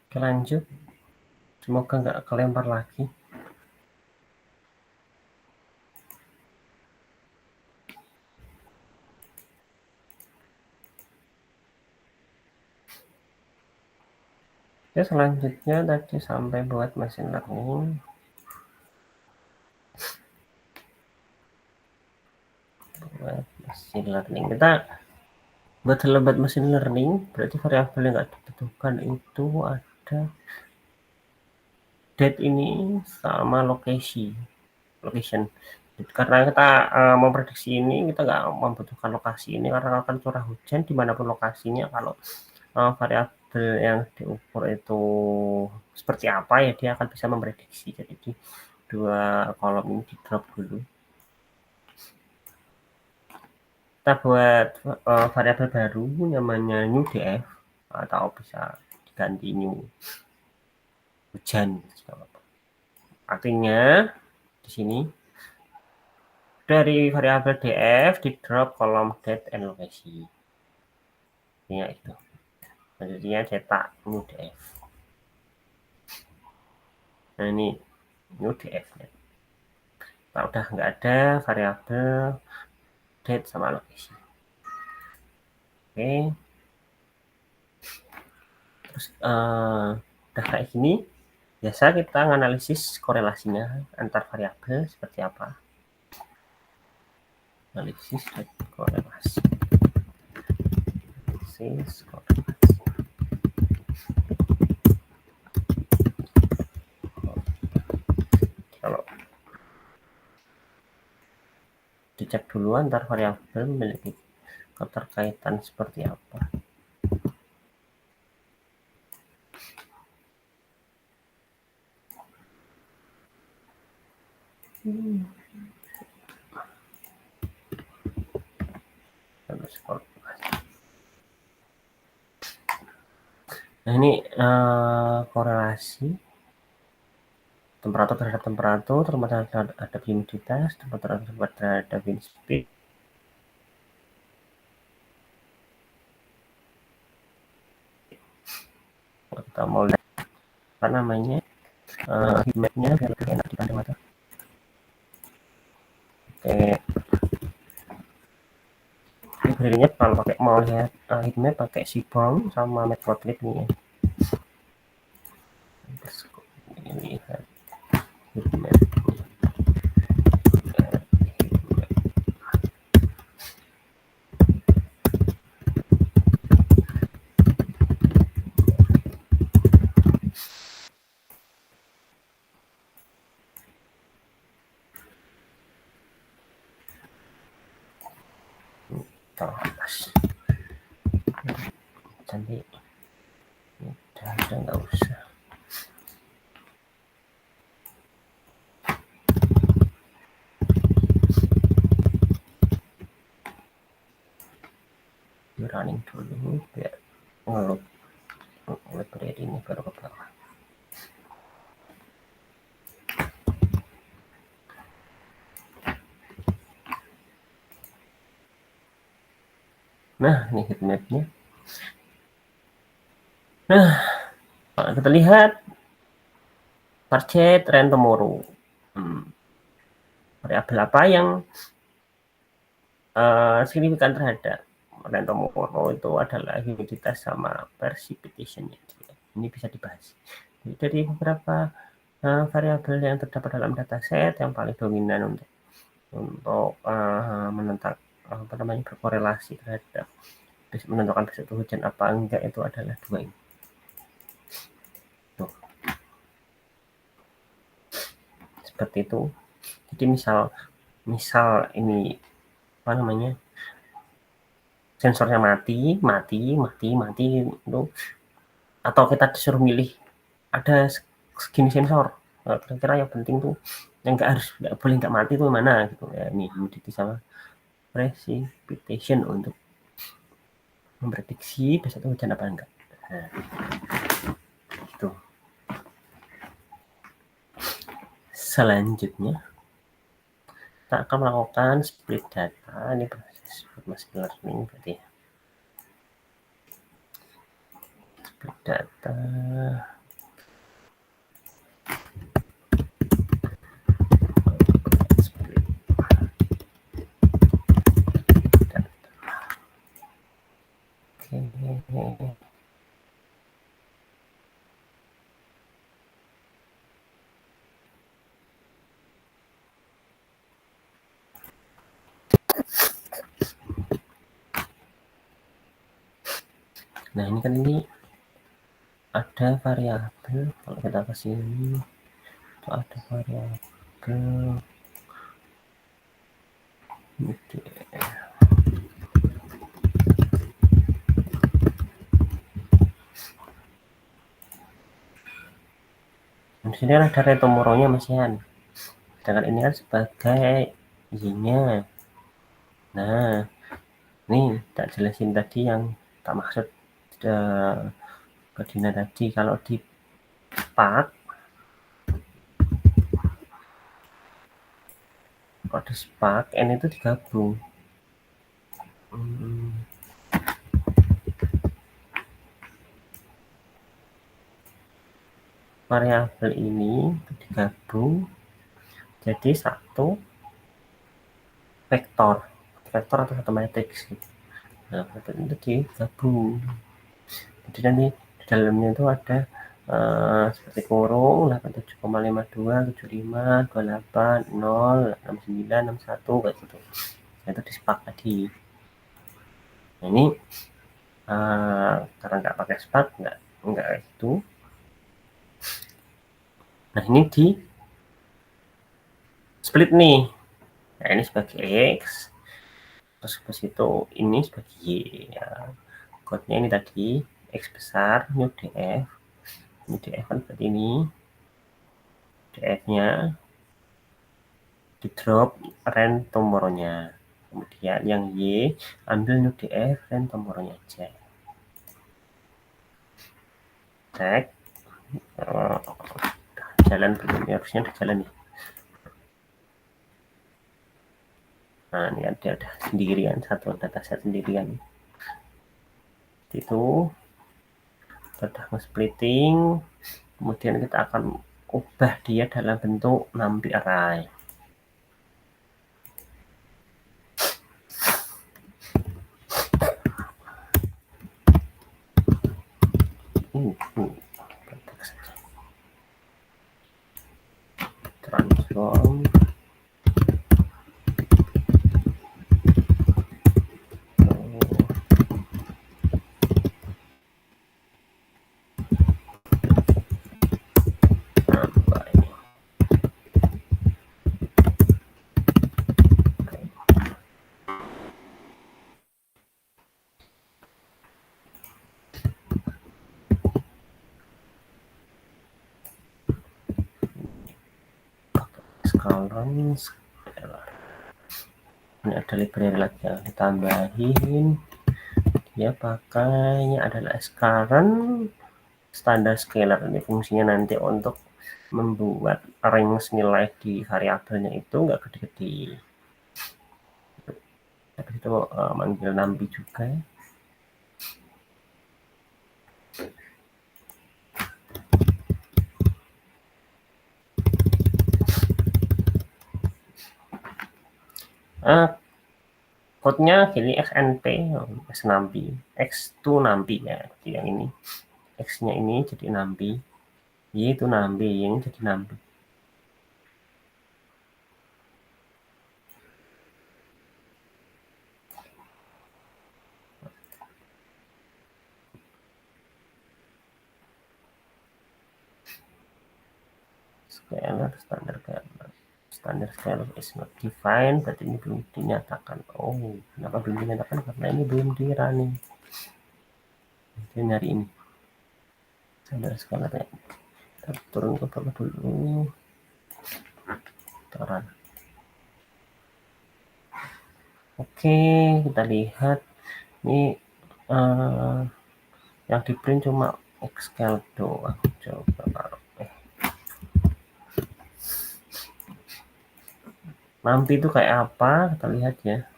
Oke, lanjut. Semoga nggak kelempar lagi. Oke, selanjutnya tadi sampai buat machine learning. Buat machine learning. Kita buat machine learning, berarti variabel yang nggak dibutuhkan itu ada date ini sama location. Karena kita memprediksi ini, kita nggak membutuhkan lokasi ini karena akan curah hujan dimanapun lokasinya. Kalau variabel yang diukur itu seperti apa ya, dia akan bisa memprediksi. Jadi di dua kolom ini di drop dulu. Kita buat variabel baru namanya new df atau bisa diganti new hujan. Artinya di sini dari variabel df di drop kolom date and location. Ini itu. Selanjutnya cetak new df. Nah ini UDF nya. Nah, udah nggak ada variabel date sama lokasi. Oke. Terus udah kayak gini, biasa kita menganalisis korelasinya antar variabel seperti apa. Analisis dan korelasi. Analisis korelasi. Kalau dicek dulu antar variabel memiliki keterkaitan seperti apa. Nah ini korelasi temperatur terhadap temperatur, temperatur terhadap humiditas, temperatur terhadap wind speed. Kita mau lihat apa namanya heat map-nya biar lebih enak dipandang mata. Oke, library-nya kalau pakai mau lihat heat map pakai Seaborn sama Matplotlib nih ya. Ini lihat heat map. Atas cantik, udah nggak usah. Running dulu biar ngeload library ini baru ke bawah. Nah ini heat map-nya. Nah kita lihat target trend tomorrow. Variabel apa yang signifikan terhadap trend tomorrow itu adalah humiditas sama precipitation-nya. Ini bisa dibahas. Jadi dari beberapa variabel yang terdapat dalam dataset yang paling dominan untuk menentang apa namanya berkorelasi terhadap menentukan besok itu hujan apa enggak itu adalah dua ini. Tuh. Seperti itu. Jadi misal ini apa namanya sensornya mati itu, atau kita disuruh milih ada segini sensor kira-kira yang penting tuh yang nggak boleh nggak mati tuh mana gitu ya. Ini humidity sama precipitation untuk memprediksi besok itu hujan apa enggak. Nah, itu selanjutnya kita akan melakukan split data. Ini proses machine learning berarti ya. Split data. Oke. Nah ini kan ini ada variabel, kalau kita ke sini itu ada variabel di sini ada rate tomorrow-nya masihan, sedangkan ini kan sebagai y-nya. Nah ini tak jelasin tadi yang tak maksud ke Dina tadi, kalau di Spark N itu digabung. variabel ini digabung jadi satu vektor atau satu matriks gitu. Nah, itu digabung. Jadi nanti di dalamnya itu ada seperti kurung 87,52, 75, 28, 0, 69, 61 kayak gitu. Nah, itu disepakati. Nah, ini karena nggak pakai spark nggak itu. Nah, ini di split nih. Nah, ini sebagai X, terus ke situ ini sebagai Y ya. Code-nya ini tadi X besar new df. Ini df kan seperti ini. df-nya di drop ren tomorrow-nya. Kemudian yang Y ambil new df ren tomorrow-nya aja. Cek jalan belum, harusnya di jalan ya. Nah, ini ada sendirian, satu dataset sendirian. Itu sudah nge-splitting, kemudian kita akan ubah dia dalam bentuk numpy array. Transform scalar. Ini ada library lagi yang ditambahin, dia pakainya adalah current standar scalar. Ini fungsinya nanti untuk membuat range nilai di variabelnya itu nggak gede-gede. Habis itu manggil numpy juga. Code-nya gini xnp x numpy x2 numpy ya, jadi yang ini x-nya ini jadi numpy, y itu numpy, y ini jadi numpy. Scalar standar scalar is not defined, berarti ini belum dinyatakan. Oh, kenapa belum dinyatakan? Karena ini belum di running. Jadi hari ini standar scalarnya kita turun ke bawah dulu, run. Oke, kita lihat ini yang di print cuma xscale doang. Coba taruh numpy itu kayak apa, kita lihat ya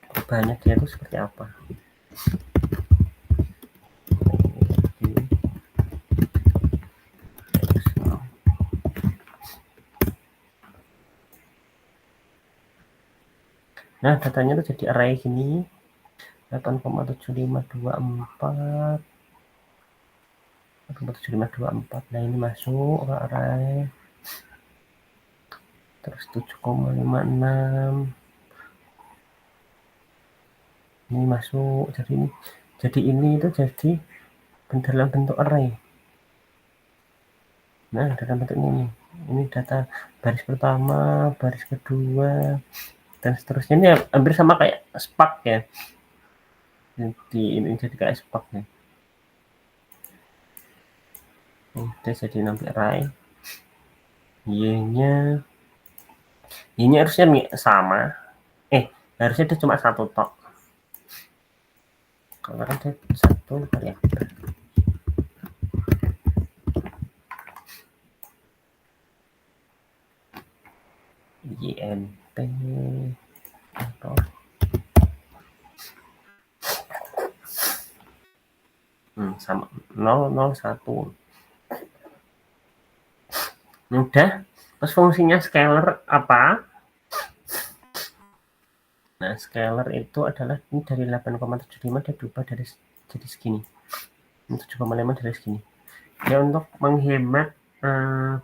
perubahannya dia itu seperti apa. Nah, datanya itu jadi array gini 8,7524. Nah, ini masuk ke array, terus 7,56 ini masuk, jadi ini itu jadi dalam bentuk array. Nah, dalam bentuk ini data baris pertama, baris kedua, dan seterusnya. Ini hampir sama kayak Spark ya. Jadi ini jadi kayak Spark ya. Udah jadi numpy array. Y-nya harusnya sama. Harusnya itu cuma satu tok. Karena kan ada satu variabel. INP atau sama 001. Mudah. Terus fungsinya scalar apa? Nah, scalar itu adalah ini dari 8,75 dia berubah dari jadi segini. 7,5 dari segini. Ya untuk menghemat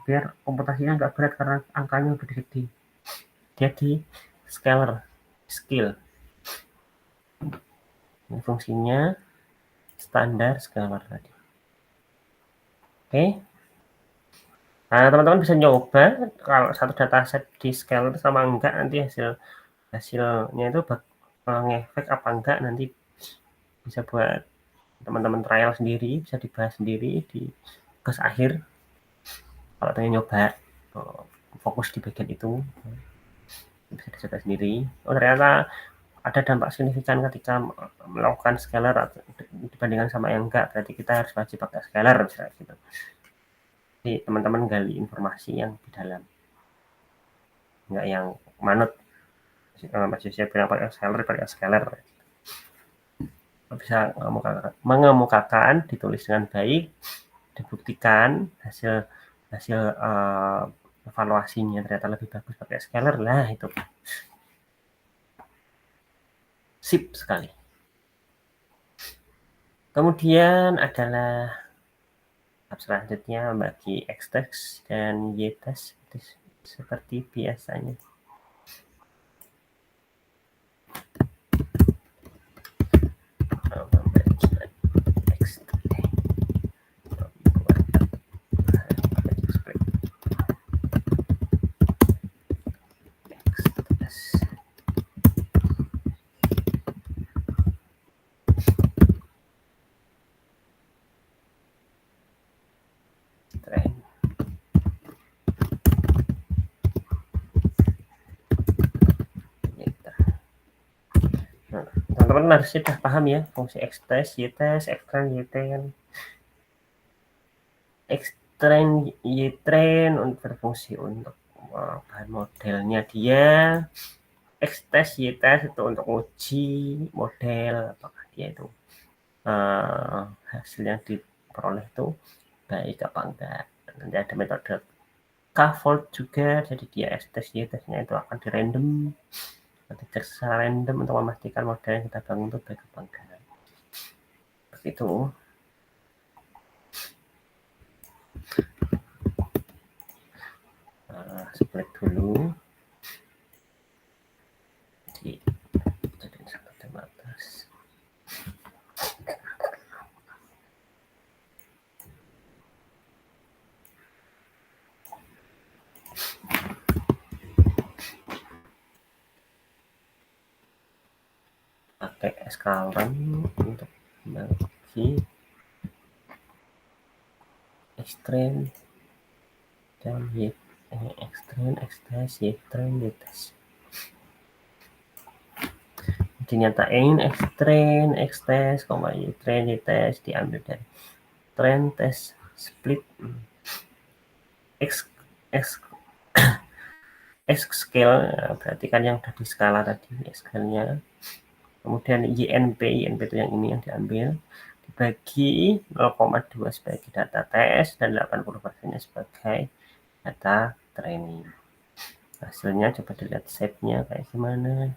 biar komputasinya nggak berat karena angkanya udah gede. Dia di scalar, skill. Ini fungsinya standar scalar tadi. Oke. Nah, teman-teman bisa nyoba kalau satu dataset di scalar sama enggak, nanti hasilnya itu ngefek apa enggak, nanti bisa buat teman-teman trial sendiri, bisa dibahas sendiri di tugas akhir kalau pengen nyoba fokus di bagian itu, bisa dicoba sendiri. Oh, ternyata ada dampak signifikan ketika melakukan scalar dibandingkan sama yang enggak, berarti kita harus wajib pakai scalar misalnya gitu. Jadi teman-teman gali informasi yang di dalam, enggak yang manut. Mas Yusya bilang pakai scalar bisa mengemukakan, ditulis dengan baik, dibuktikan hasil evaluasinya ternyata lebih bagus pakai scalar lah, itu sip sekali. Kemudian adalah tahap selanjutnya bagi X-test dan Y-test seperti biasanya. Teman-teman harus sudah paham ya fungsi X-test, Y-test, X-train, Y-train. X-train, Y-train berfungsi untuk bahan modelnya dia. X-test, Y-test itu untuk uji model apakah dia itu hasil yang diperoleh itu baik apa enggak. Nanti ada metode K-fold juga, jadi dia X-test, Y-testnya itu akan di random, nanti secara random untuk memastikan model yang kita bangun itu baik apa enggak. Seperti itu. Split dulu. Jadi satu terbatas. Pakai scalar untuk bagi X-train dan X-train, X-test, Y-train, Y-test. Dinyatain X-train, X-test, Y-train, Y-test diambil dari train test split X scale, berarti kan yang udah di skala tadi scale-nya. Kemudian YNP itu yang ini yang diambil, dibagi 0,2 sebagai data tes dan 80% sebagai data training. Hasilnya coba dilihat shape-nya kayak gimana.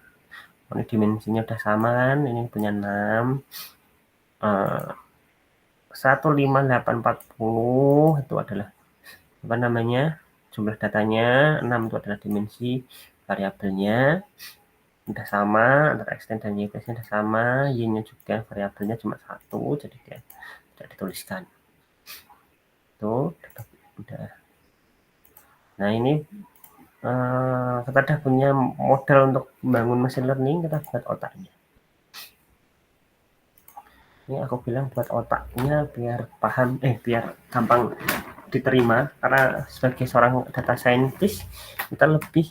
Ini dimensinya udah sama kan, ini punya 6. 15840 itu adalah apa namanya, jumlah datanya, 6 itu adalah dimensi variabelnya, udah sama antara X dan Y nya udah sama, Y-nya juga variabelnya cuma 1, jadi dia tidak dituliskan. Itu udah. Nah ini kita udah punya model untuk membangun machine learning, kita buat otaknya. Ini aku bilang buat otaknya biar paham, biar gampang diterima, karena sebagai seorang data scientist kita lebih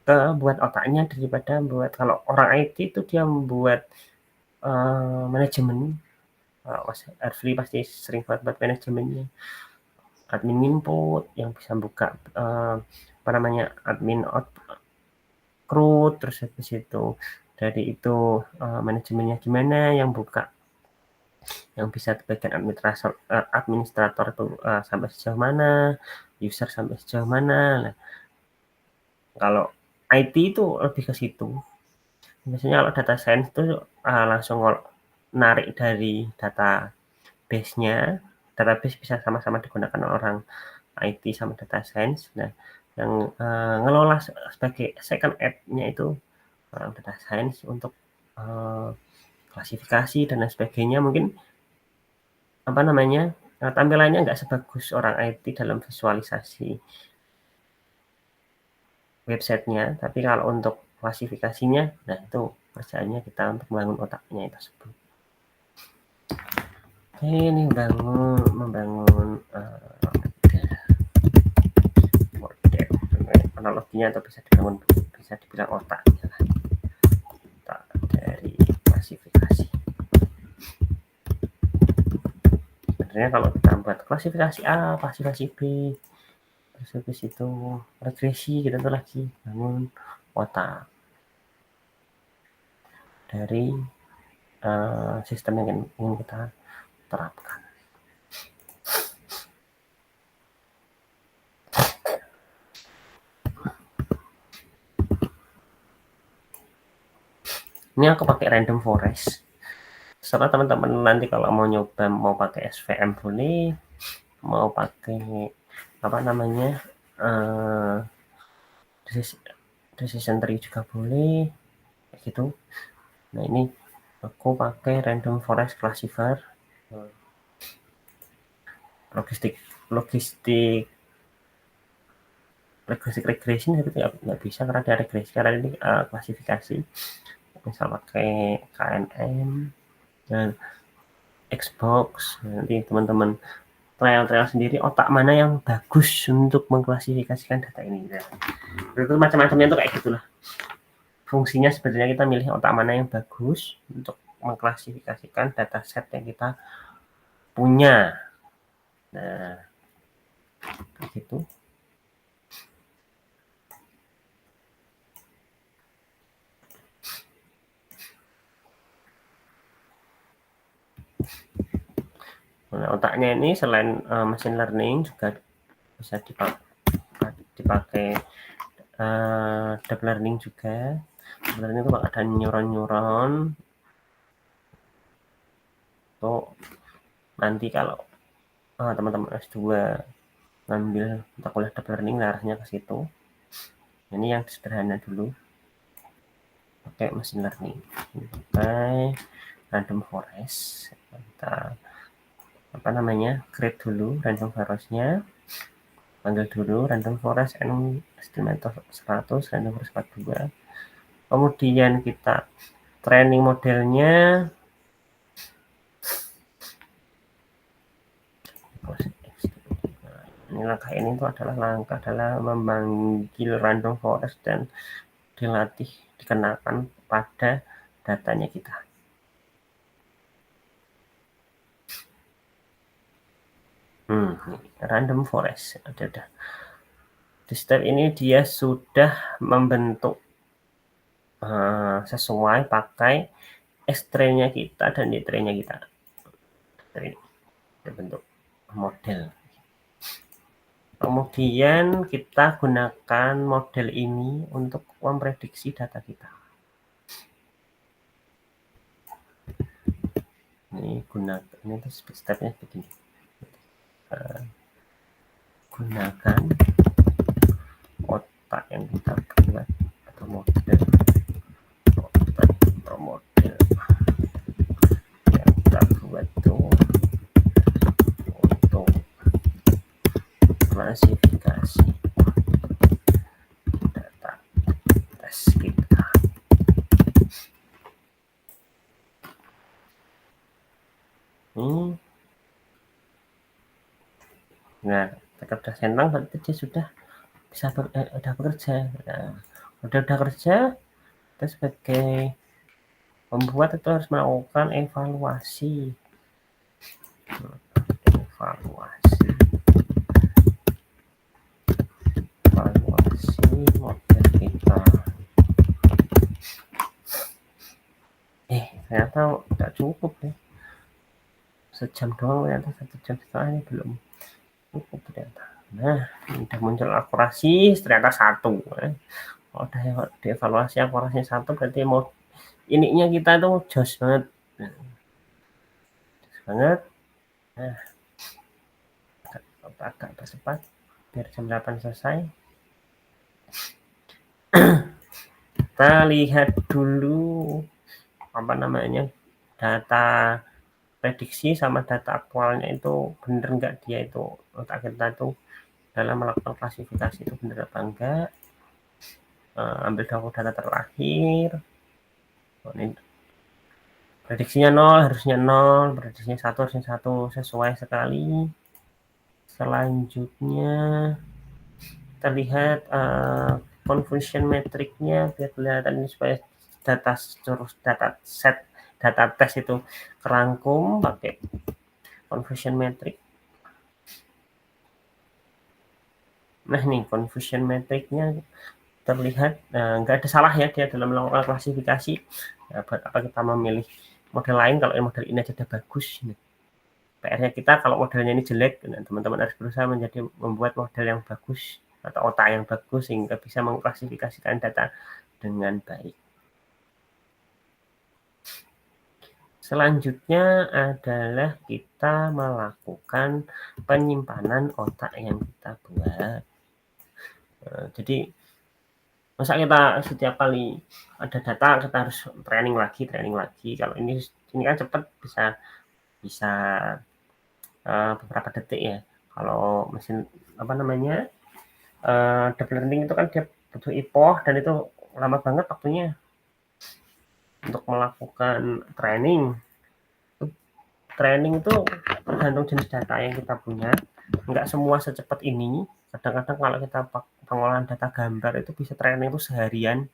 ke buat otaknya daripada buat, kalau orang IT itu dia membuat manajemen. Mas Arfli pasti sering buat manajemennya, admin input yang bisa buka apa namanya, admin out CRUD, terus habis itu dari itu manajemennya gimana, yang buka yang bisa di bagian administrator itu sampai sejauh mana, user sampai sejauh mana. Nah, kalau IT itu lebih ke situ. Biasanya kalau data science itu langsung narik dari database-nya. Database bisa sama-sama digunakan orang IT sama data science. Nah, yang ngelola sebagai second app-nya itu orang data science untuk klasifikasi dan lain sebagainya. Mungkin tampilannya nggak sebagus orang IT dalam visualisasi websitenya, tapi kalau untuk klasifikasinya, nah itu kerjaannya kita untuk membangun otaknya tersebut. Oke, ini membangun model analoginya, atau bisa dibilang otaknya lah. Otak dari klasifikasi. Sebenarnya kalau kita buat klasifikasi A, klasifikasi B, terus habis itu regresi, kita tuh lagi bangun otak dari sistem yang ingin kita terapkan. Ini aku pakai random forest. Setelah teman-teman nanti kalau mau nyoba, mau pakai SVM boleh, mau pakai decision tree juga boleh, kayak gitu. Nah, ini aku pakai random forest classifier. Logistic regression itu nggak bisa karena ada regresi, karena ini klasifikasi. Misal pakai KNN dan Xbox. Nanti teman-teman trial sendiri otak mana yang bagus untuk mengklasifikasikan data ini. Nah, itu macam-macamnya tuh kayak gitulah. Fungsinya sebenarnya kita milih otak mana yang bagus untuk mengklasifikasikan dataset yang kita punya. Nah, kayak gitu. Nah, otaknya ini selain machine learning juga bisa dipakai deep learning juga. Deep learning itu ada neuron. Tuh nanti kalau teman-teman S2 ngambil mata kuliah deep learning, arahnya ke situ. Ini yang sederhana dulu, pakai machine learning, pakai random forest. Kita create dulu random forest-nya, panggil dulu random forest n estimator 100, random forest 42. Kemudian kita training modelnya. Ini langkah ini itu adalah memanggil random forest dan dikenakan pada datanya kita. Random forest ada. Di step ini dia sudah membentuk sesuai pakai S-train-nya kita dan D-train-nya kita. Ini bentuk model. Kemudian kita gunakan model ini untuk memprediksi data kita. Ini stepnya begini. Gunakan otak yang kita buat atau model yang kita buat itu untuk klasifikasi data tes kita. Nah, ketika sudah sentang berarti dia sudah bisa bekerja. Nah, udah kerja, kita sebagai pembuat itu harus melakukan evaluasi model kita. Ternyata nggak cukup deh. sejam doang ternyata, 1,5 jam ini belum cukup ternyata. Nah, ini udah muncul akurasi ternyata 1. Kalau udah dievaluasi akurasinya 1 berarti mau ininya kita tuh jos banget. Jos banget. Nah, agak percepat biar jam 8 selesai. Kita lihat dulu apa namanya data prediksi sama data aktualnya itu bener nggak, dia itu otak kita itu dalam melakukan klasifikasi itu bener apa enggak. Ambil data terakhir. Ini prediksinya 0 harusnya 0, prediksinya 1 harusnya 1, sesuai sekali. Selanjutnya kita lihat confusion metricnya biar kelihatan ini, supaya data set data tes itu kerangkum pakai confusion metric. Nah, nih confusion metricnya terlihat nggak ada salah ya dia dalam melakukan klasifikasi. Nah, buat apa kita memilih model lain kalau model ini aja udah bagus. PR-nya kita kalau modelnya ini jelek, teman-teman harus berusaha membuat model yang bagus atau otak yang bagus sehingga bisa mengklasifikasikan data dengan baik. Selanjutnya adalah kita melakukan penyimpanan otak yang kita buat. Jadi masa kita setiap kali ada data kita harus training lagi. Kalau ini kan cepat, bisa beberapa detik ya. Kalau mesin apa namanya deep learning itu kan dia butuh epoch dan itu lama banget waktunya untuk melakukan training. Training itu tergantung jenis data yang kita punya, nggak semua secepat ini. Kadang-kadang kalau kita pengolahan data gambar itu bisa training itu seharian,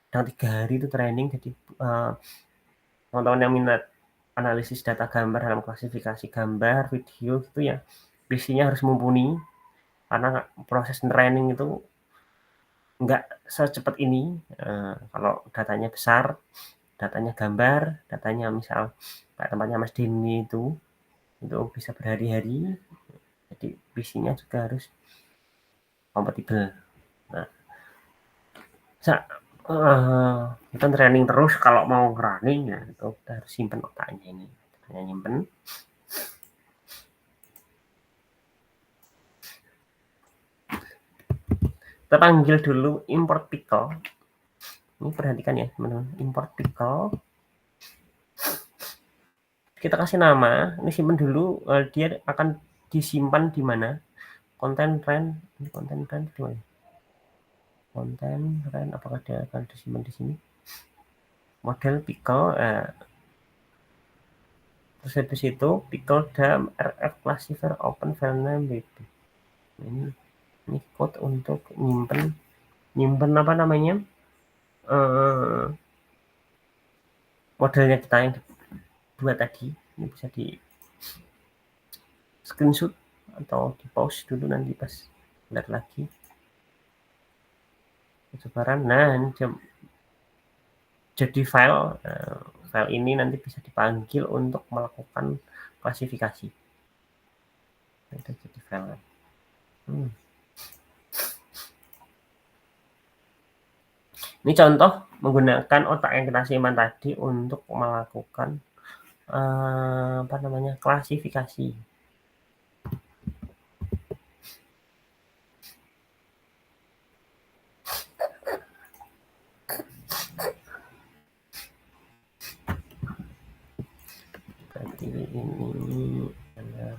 dan 3 hari itu training. Jadi teman-teman yang minat analisis data gambar dalam klasifikasi gambar, video gitu ya, visinya harus mumpuni karena proses training itu nggak secepat ini. Kalau datanya besar, datanya gambar, datanya misal kayak tempatnya Mas Denny itu bisa berhari-hari. Jadi visinya juga harus kompatibel. Nah, kita training terus kalau mau running ya itu kita harus simpen otaknya ini. Hanya nyimpen. Kita panggil dulu import pickle. Ini perhatikan ya teman-teman, import pickle. Kita kasih nama, ini simpan dulu, dia akan disimpan di mana? Konten trend, ini konten trend di mana? Konten trend, apakah dia akan disimpan di sini? Model pickle, terus habis itu pickle dam rf classifier open file name bb. Ini code untuk nyimpen apa namanya? Modelnya kita yang buat tadi. Ini bisa di screenshot atau di pause dulu, nanti pas lihat lagi sebaran. Nah, ini jadi file ini nanti bisa dipanggil untuk melakukan klasifikasi. Itu jadi file. Ini contoh menggunakan otak yang kita simpan tadi untuk melakukan apa namanya klasifikasi. Berarti ini adalah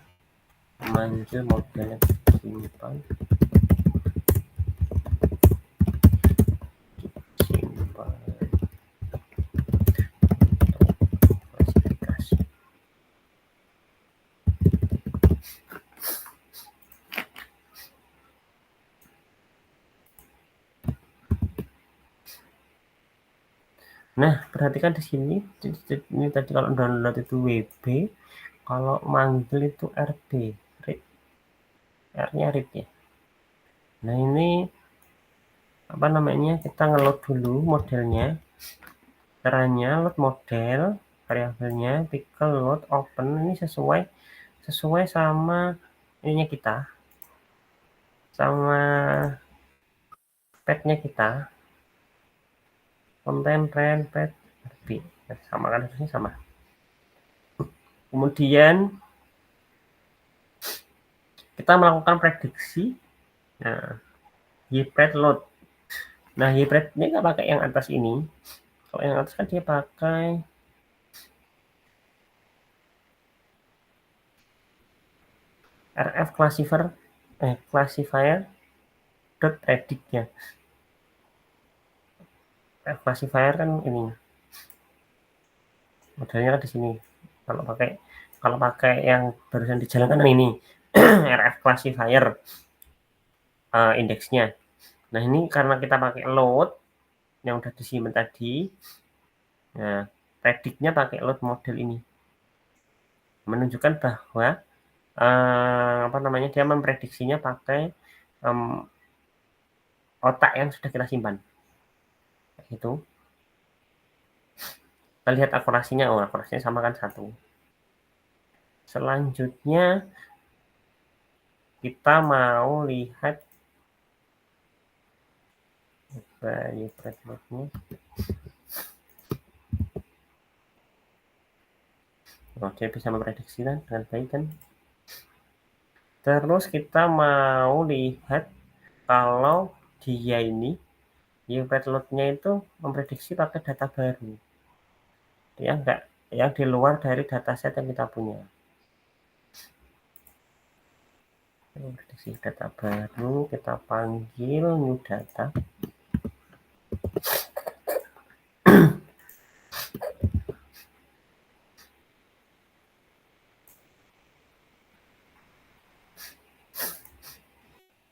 manggil modelnya simpan. Nah, perhatikan di sini. Ini tadi kalau download itu WB, kalau manggil itu RB, read. R-nya read ya. Nah, ini apa namanya? Kita ngeload dulu modelnya. Caranya load model, variabelnya pickle load open ini sesuai sama ininya kita, sama petnya kita, konten rent pet lebih sama kan, harusnya sama. Kemudian kita melakukan prediksi. Nah, hybrid load. Nah, hybrid ini nggak pakai yang atas ini. Kalau yang atas kan dia pakai RF classifier dot predict ya. RF classifier kan ini. Modelnya kan di sini. Kalau pakai yang barusan dijalankan ini RF classifier indeksnya. Nah, ini karena kita pakai load yang udah disimpan tadi. Nah, prediknya pakai load model ini. Menunjukkan bahwa dia memprediksinya pakai otak yang sudah kita simpan. Itu. Kita lihat akurasinya, akurasinya sama kan 1. Selanjutnya kita mau lihat hybrid load-nya. Dia bisa memprediksi kan dengan baik kan. Terus kita mau lihat kalau dia ini hybrid load-nya itu memprediksi pakai data baru. Dia enggak yang di luar dari dataset yang kita punya. Prediksi data baru, kita panggil new data.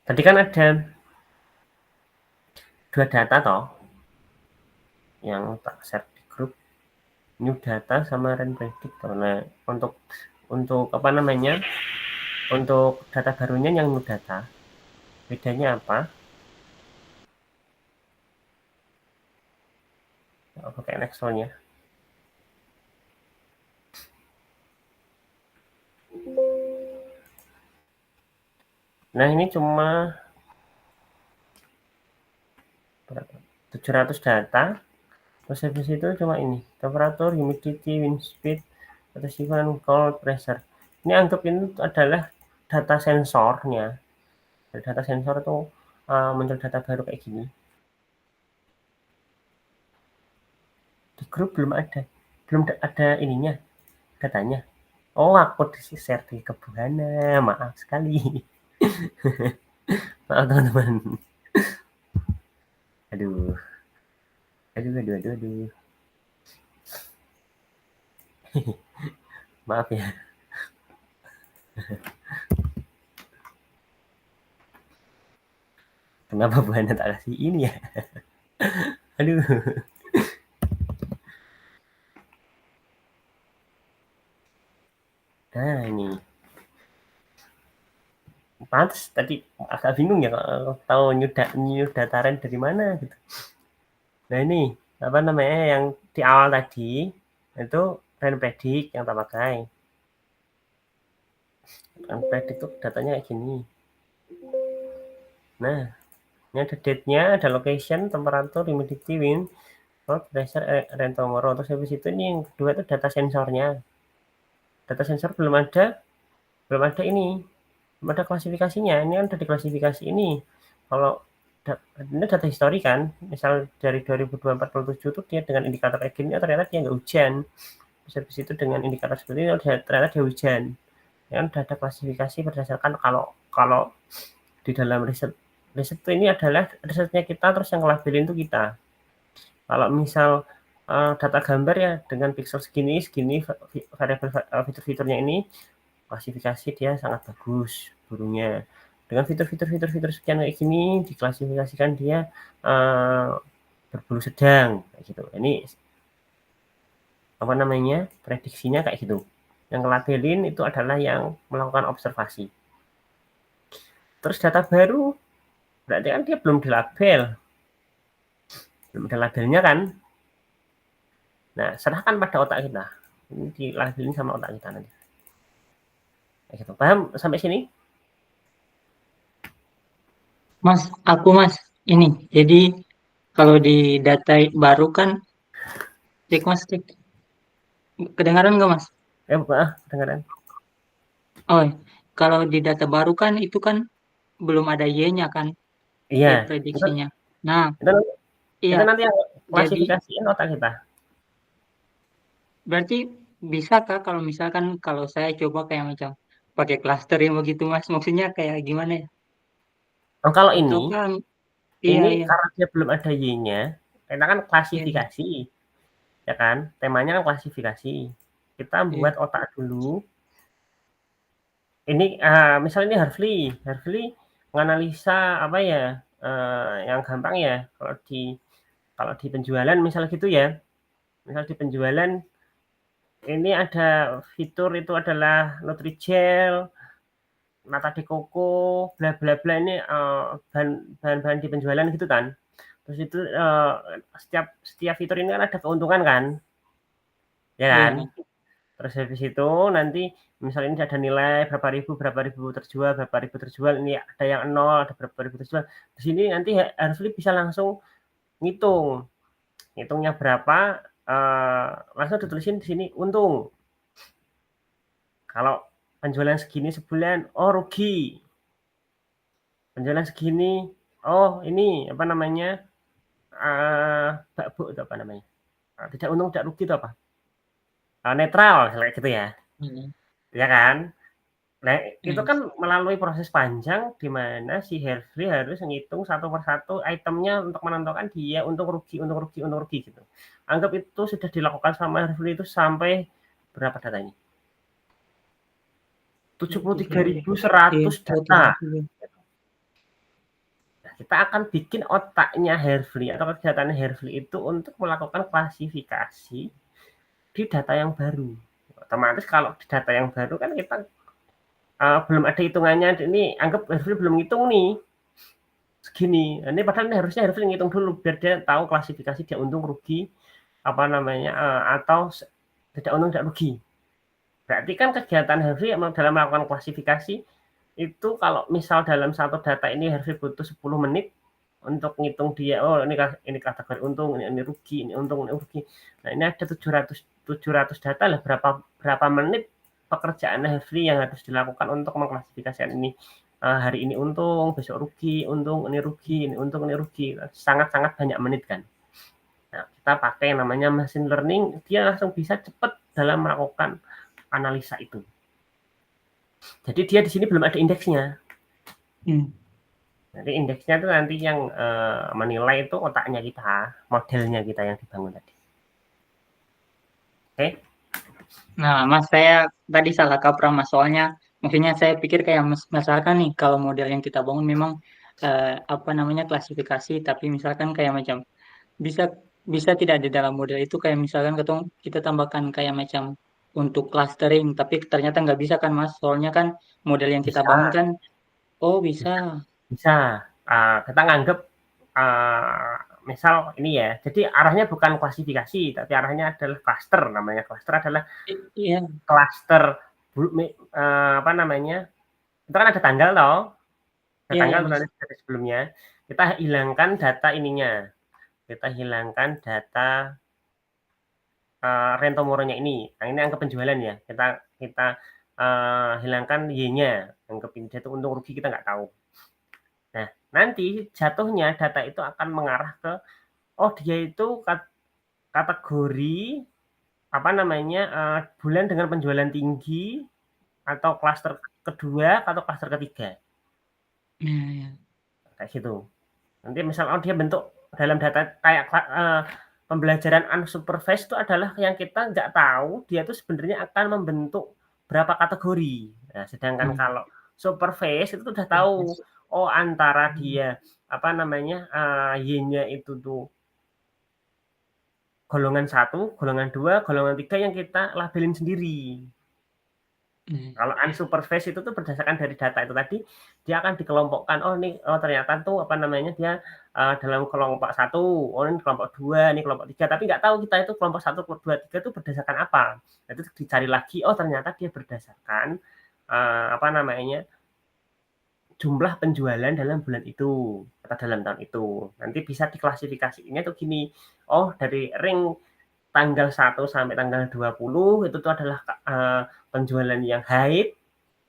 Tadi kan ada 2 data toh yang tak share di grup, new data sama rent predict. Nah, untuk apa namanya? Untuk data barunya yang new data. Bedanya apa? Pakai Excel-nya. Nah, ini cuma 700 data. Terus habis itu cuma ini, temperatur, humidity, wind speed, participant, cold, pressure. Ini anggap ini adalah data sensornya. Dari data sensor itu muncul data baru kayak gini. Di grup belum ada ininya, datanya. Oh, aku di-share di Kebuana, maaf sekali. Maaf teman-teman. Aduh. Maaf ya. Kenapa Buana tak kasih ini ya? Aduh. Nah, ini. Pantes tadi agak bingung ya kalau tahu new data rent dari mana gitu. Nah, ini apa namanya yang di awal tadi itu rent predict yang tak pakai. Rent predict itu datanya kayak gini. Nah, ini ada date-nya, ada location, temperatur, humidity, wind, cold, pressure, rent tomorrow. Terus habis itu ini yang kedua itu data sensornya. Data sensor belum ada ini. Belum ada klasifikasinya. Ini kan udah diklasifikasi ini. Kalau ini data histori kan, misal dari 2024-27 tuh dia dengan indikator kayak gini, ternyata dia nggak hujan. Terus habis itu dengan indikator seperti ini, ternyata dia hujan. Ya kan udah ada klasifikasi berdasarkan kalau di dalam riset itu ini adalah risetnya kita, terus yang ngelabelin itu kita. Kalau misal data gambar ya dengan pixel segini variabel fitur-fiturnya ini, klasifikasi dia sangat bagus burungnya. Dengan fitur sekian kayak gini diklasifikasikan dia berbulu sedang kayak gitu. Ini apa namanya? Prediksinya kayak gitu. Yang ngelabelin itu adalah yang melakukan observasi. Terus data baru berarti kan dia belum dilabel. Belum ada labelnya kan? Nah, serahkan pada otak kita. Ini dilabelin sama otak kita nanti. Kayak gitu. Paham sampai sini? Mas, ini. Jadi kalau di data baru kan, cek Mas, cek. Kedengaran nggak Mas? Dengaran. Oh, kalau di data baru kan itu kan belum ada Y-nya kan, Iya. Y prediksinya. Nah, Itu, iya. itu nanti yang Jadi klasifikasiin otak kita. berarti bisa kah kalau misalkan kalau saya coba kayak macam pakai cluster yang begitu Mas? Maksudnya kayak gimana ya? Oh, kalau Atau kan iya ini iya karena dia belum ada Y-nya, kita kan iya iya. klasifikasi, ya kan? Temanya kan klasifikasi. Kita Iya. buat otak dulu. Ini misalnya ini Harvey menganalisa apa ya? Yang gampang ya kalau di penjualan misal gitu ya. Misal di penjualan ini ada fitur itu adalah Nutri-Gel, Nata de Coco, bla bla bla ini bahan-bahan di penjualan gitu kan. Terus itu setiap fitur ini kan ada keuntungan kan, ya Iya, kan? Terus habis itu nanti misalnya ini ada nilai berapa ribu terjual, ini ada yang 0, ada berapa ribu terjual. Di sini nanti Harvey bisa langsung ngitung, ngitungnya berapa, langsung ditulisin di sini untung. Kalau penjualan segini sebulan, oh rugi. Penjualan segini, oh ini apa namanya? Bakbo itu apa namanya? Tidak untung tidak rugi itu apa? Netral kayak gitu ya. iya. Ya kan? Nah, itu Iya. kan melalui proses panjang di mana si Harvey harus ngitung satu persatu itemnya untuk menentukan dia untung rugi, untung rugi, untung rugi gitu. Anggap itu sudah dilakukan sama Harvey itu sampai berapa datanya? Iya, 73.100 data. 173. Nah, kita akan bikin otaknya Harvey atau kegiatan Harvey itu untuk melakukan klasifikasi di data yang baru. Otomatis kalau di data yang baru kan kita belum ada hitungannya. Ini anggap Harvey belum ngitung nih segini. Ini padahal ini harusnya Harvey ngitung dulu biar dia tahu klasifikasi dia untung rugi apa namanya atau tidak untung tidak rugi. Berarti kan kegiatan Harvey dalam melakukan klasifikasi itu kalau misal dalam satu data ini Harvey butuh 10 menit untuk ngitung dia, oh ini kategori untung, ini rugi, ini untung, ini rugi. Nah, ini ada 700 data lah, berapa menit pekerjaan Harvey yang harus dilakukan untuk mengklasifikasikan ini. Hari ini untung, besok rugi, untung, ini rugi, ini untung, ini rugi. Sangat-sangat banyak menit kan. Nah, kita pakai yang namanya machine learning, dia langsung bisa cepat dalam melakukan analisa itu. Jadi dia di sini belum ada indeksnya. Jadi indeksnya itu nanti yang menilai itu otaknya kita, modelnya kita yang dibangun tadi. Oke. Nah, Mas, saya tadi salah kaprah, Mas. Soalnya, maksudnya saya pikir kayak misalkan nih, kalau model yang kita bangun memang apa namanya klasifikasi, tapi misalkan kayak macam bisa bisa tidak di dalam model itu kayak misalkan kita tambahkan kayak macam untuk clustering, tapi ternyata nggak bisa kan, Mas? Soalnya kan model yang kita bangun Bisa, kan, oh bisa. bisa. Kita nganggep misal ini ya. Jadi arahnya bukan klasifikasi, tapi arahnya adalah cluster. Namanya cluster adalah Iya, cluster apa namanya? Itu kan ada tanggal toh. Ada iya, iya, tanggal Mas. dari sebelumnya. Kita hilangkan data ininya. Kita hilangkan data Rentomoronya ini. Nah, ini angka penjualan ya. Kita hilangkan Y-nya. Anggap ini jatuh untung rugi kita nggak tahu. Nah, nanti jatuhnya data itu akan mengarah ke oh dia itu kategori apa namanya bulan dengan penjualan tinggi atau klaster kedua atau klaster ketiga. Iya, iya. Kayak gitu. Nanti misal dia bentuk dalam data kayak pembelajaran unsupervised itu adalah yang kita nggak tahu dia itu sebenarnya akan membentuk berapa kategori. Nah, sedangkan kalau supervised itu udah tahu oh antara dia apa namanya Y-nya itu tuh golongan 1, golongan 2, golongan 3 yang kita labelin sendiri. Kalau unsupervised itu tuh berdasarkan dari data itu tadi, dia akan dikelompokkan, oh ini, oh ternyata tuh apa namanya, dia dalam kelompok 1, oh ini kelompok 2, ini kelompok 3, tapi nggak tahu kita itu kelompok 1, kelompok 2, 3 itu berdasarkan apa. Itu dicari lagi, oh ternyata dia berdasarkan apa namanya, jumlah penjualan dalam bulan itu atau dalam tahun itu. Nanti bisa diklasifikasinya tuh gini, oh dari ring tanggal 1 sampai tanggal 20 itu tuh adalah penjualan yang high.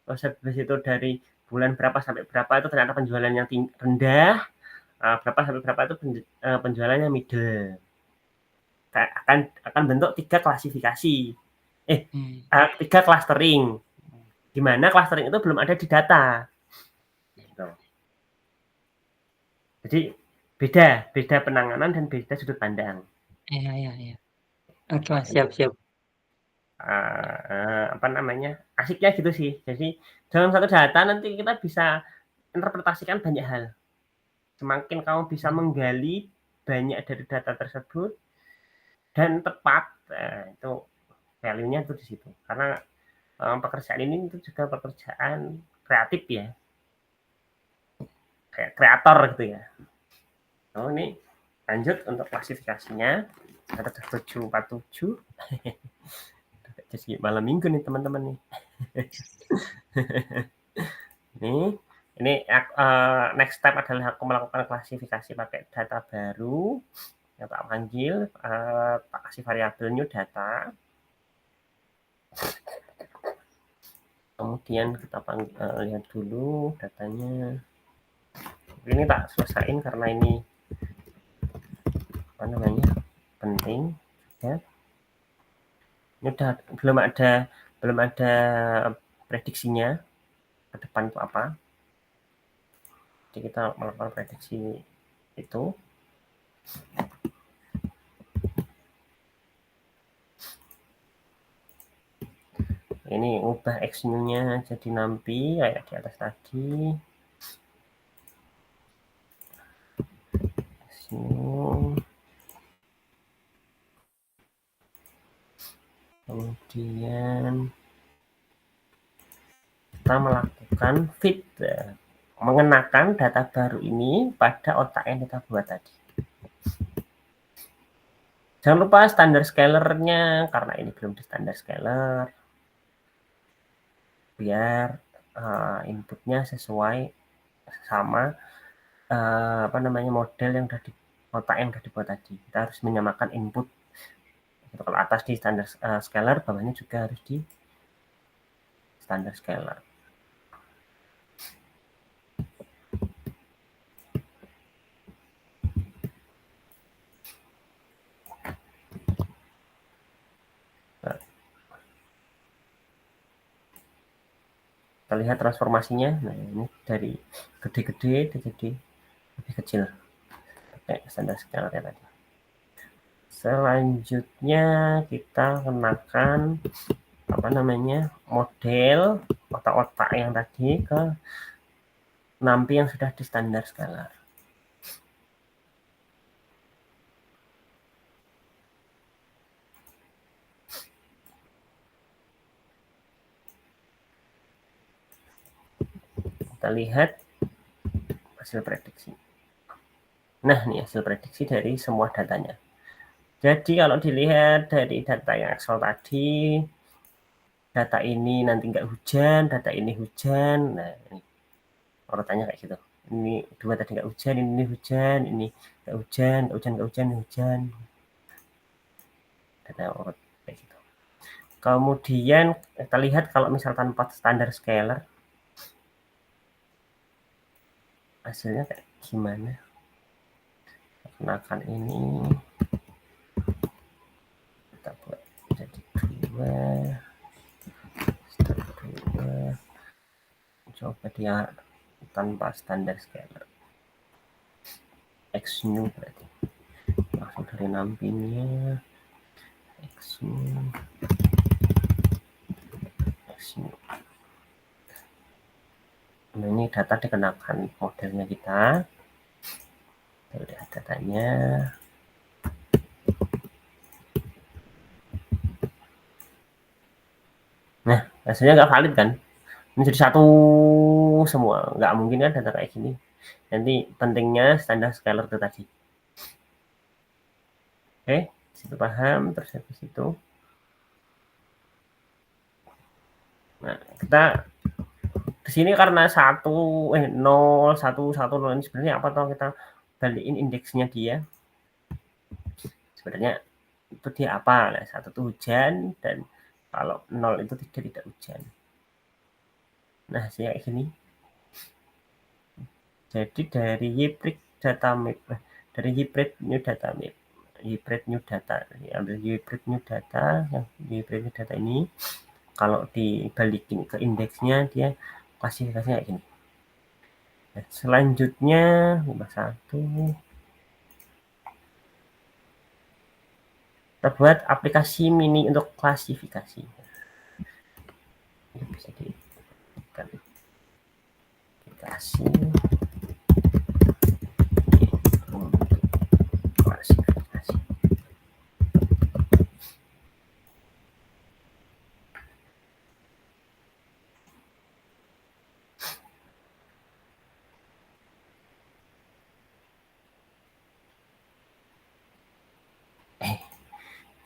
Terus habis itu dari bulan berapa sampai berapa itu ternyata penjualan yang rendah, berapa sampai berapa itu penjualannya middle. Akan bentuk 3 klasifikasi. 3 clustering. Di mana clustering itu belum ada di data. Gitu. Jadi beda penanganan dan beda sudut pandang. Iya. Oke, Mas, siap. Apa namanya, asiknya gitu sih. Jadi dalam satu data nanti kita bisa interpretasikan banyak hal. Semakin kamu bisa menggali banyak dari data tersebut dan tepat, itu value-nya itu di situ. Karena pekerjaan ini itu juga pekerjaan kreatif ya, kayak kreator gitu ya. Oh ini lanjut untuk klasifikasinya, ada 747. Jadi malam minggu nih teman-teman nih. Ini next step adalah aku melakukan klasifikasi pakai data baru yang tak panggil, tak kasih variabel new data. Kemudian kita lihat dulu datanya. Ini tak selesaiin karena ini apa namanya penting ya. Ini udah belum ada prediksinya ke depan itu apa. Jadi kita melakukan prediksi itu. Ini ubah X-nya jadi nampi kayak di atas tadi. Kemudian kita melakukan fit, mengenakan data baru ini pada otak yang kita buat tadi. Jangan lupa standar scalernya, karena ini belum di standar scaler, biar inputnya sesuai sama apa namanya model yang udah di otak yang udah dibuat tadi. Kita harus menyamakan input. Kalau atas di standar scaler, bawahnya juga harus di standar scaler. Kita lihat transformasinya. Nah, ini dari gede-gede jadi lebih kecil. Pakai standar scaler ya tadi. Selanjutnya kita kenakan apa namanya model otak-otak yang tadi ke nampi yang sudah di standar scaler. Kita lihat hasil prediksi. Nah, ini hasil prediksi dari semua datanya. Jadi kalau dilihat dari data yang Excel tadi, data ini nanti nggak hujan, data ini hujan. Nah, ini urutannya kayak gitu. Ini 2 tadi nggak hujan, ini hujan, ini nggak hujan, hujan. Data urut kayak gitu. Kemudian kita lihat kalau misal tanpa standar scaler, hasilnya kayak gimana. Kenakan ini kita buat jadi 2, coba dia tanpa standar scaler. X new berarti langsung dari nampinya X new. Nah, ini data dikenakan modelnya kita lihat datanya. Nah, hasilnya nggak valid kan, ini jadi satu semua, nggak mungkin kan data kayak gini. Nanti pentingnya standar scalar itu tadi. Oke, situ paham. Terus habis itu, nah kita di sini karena 0, 1, 0 ini sebenarnya apa, toh kita balikin indeksnya dia. Sebenarnya itu dia apa? Nah, 1 itu hujan, dan kalau 0 itu tidak hujan. Nah, hasilnya kayak gini. Jadi dari hybrid data map, dari hybrid new data map, hybrid new data, ambil hybrid new data, yang hybrid new data ini kalau dibalikin ke indeksnya dia klasifikasinya kayak gini. Nah, selanjutnya nomor 1, kita buat aplikasi mini untuk klasifikasi. Ini bisa dibuat aplikasi untuk klasifikasi.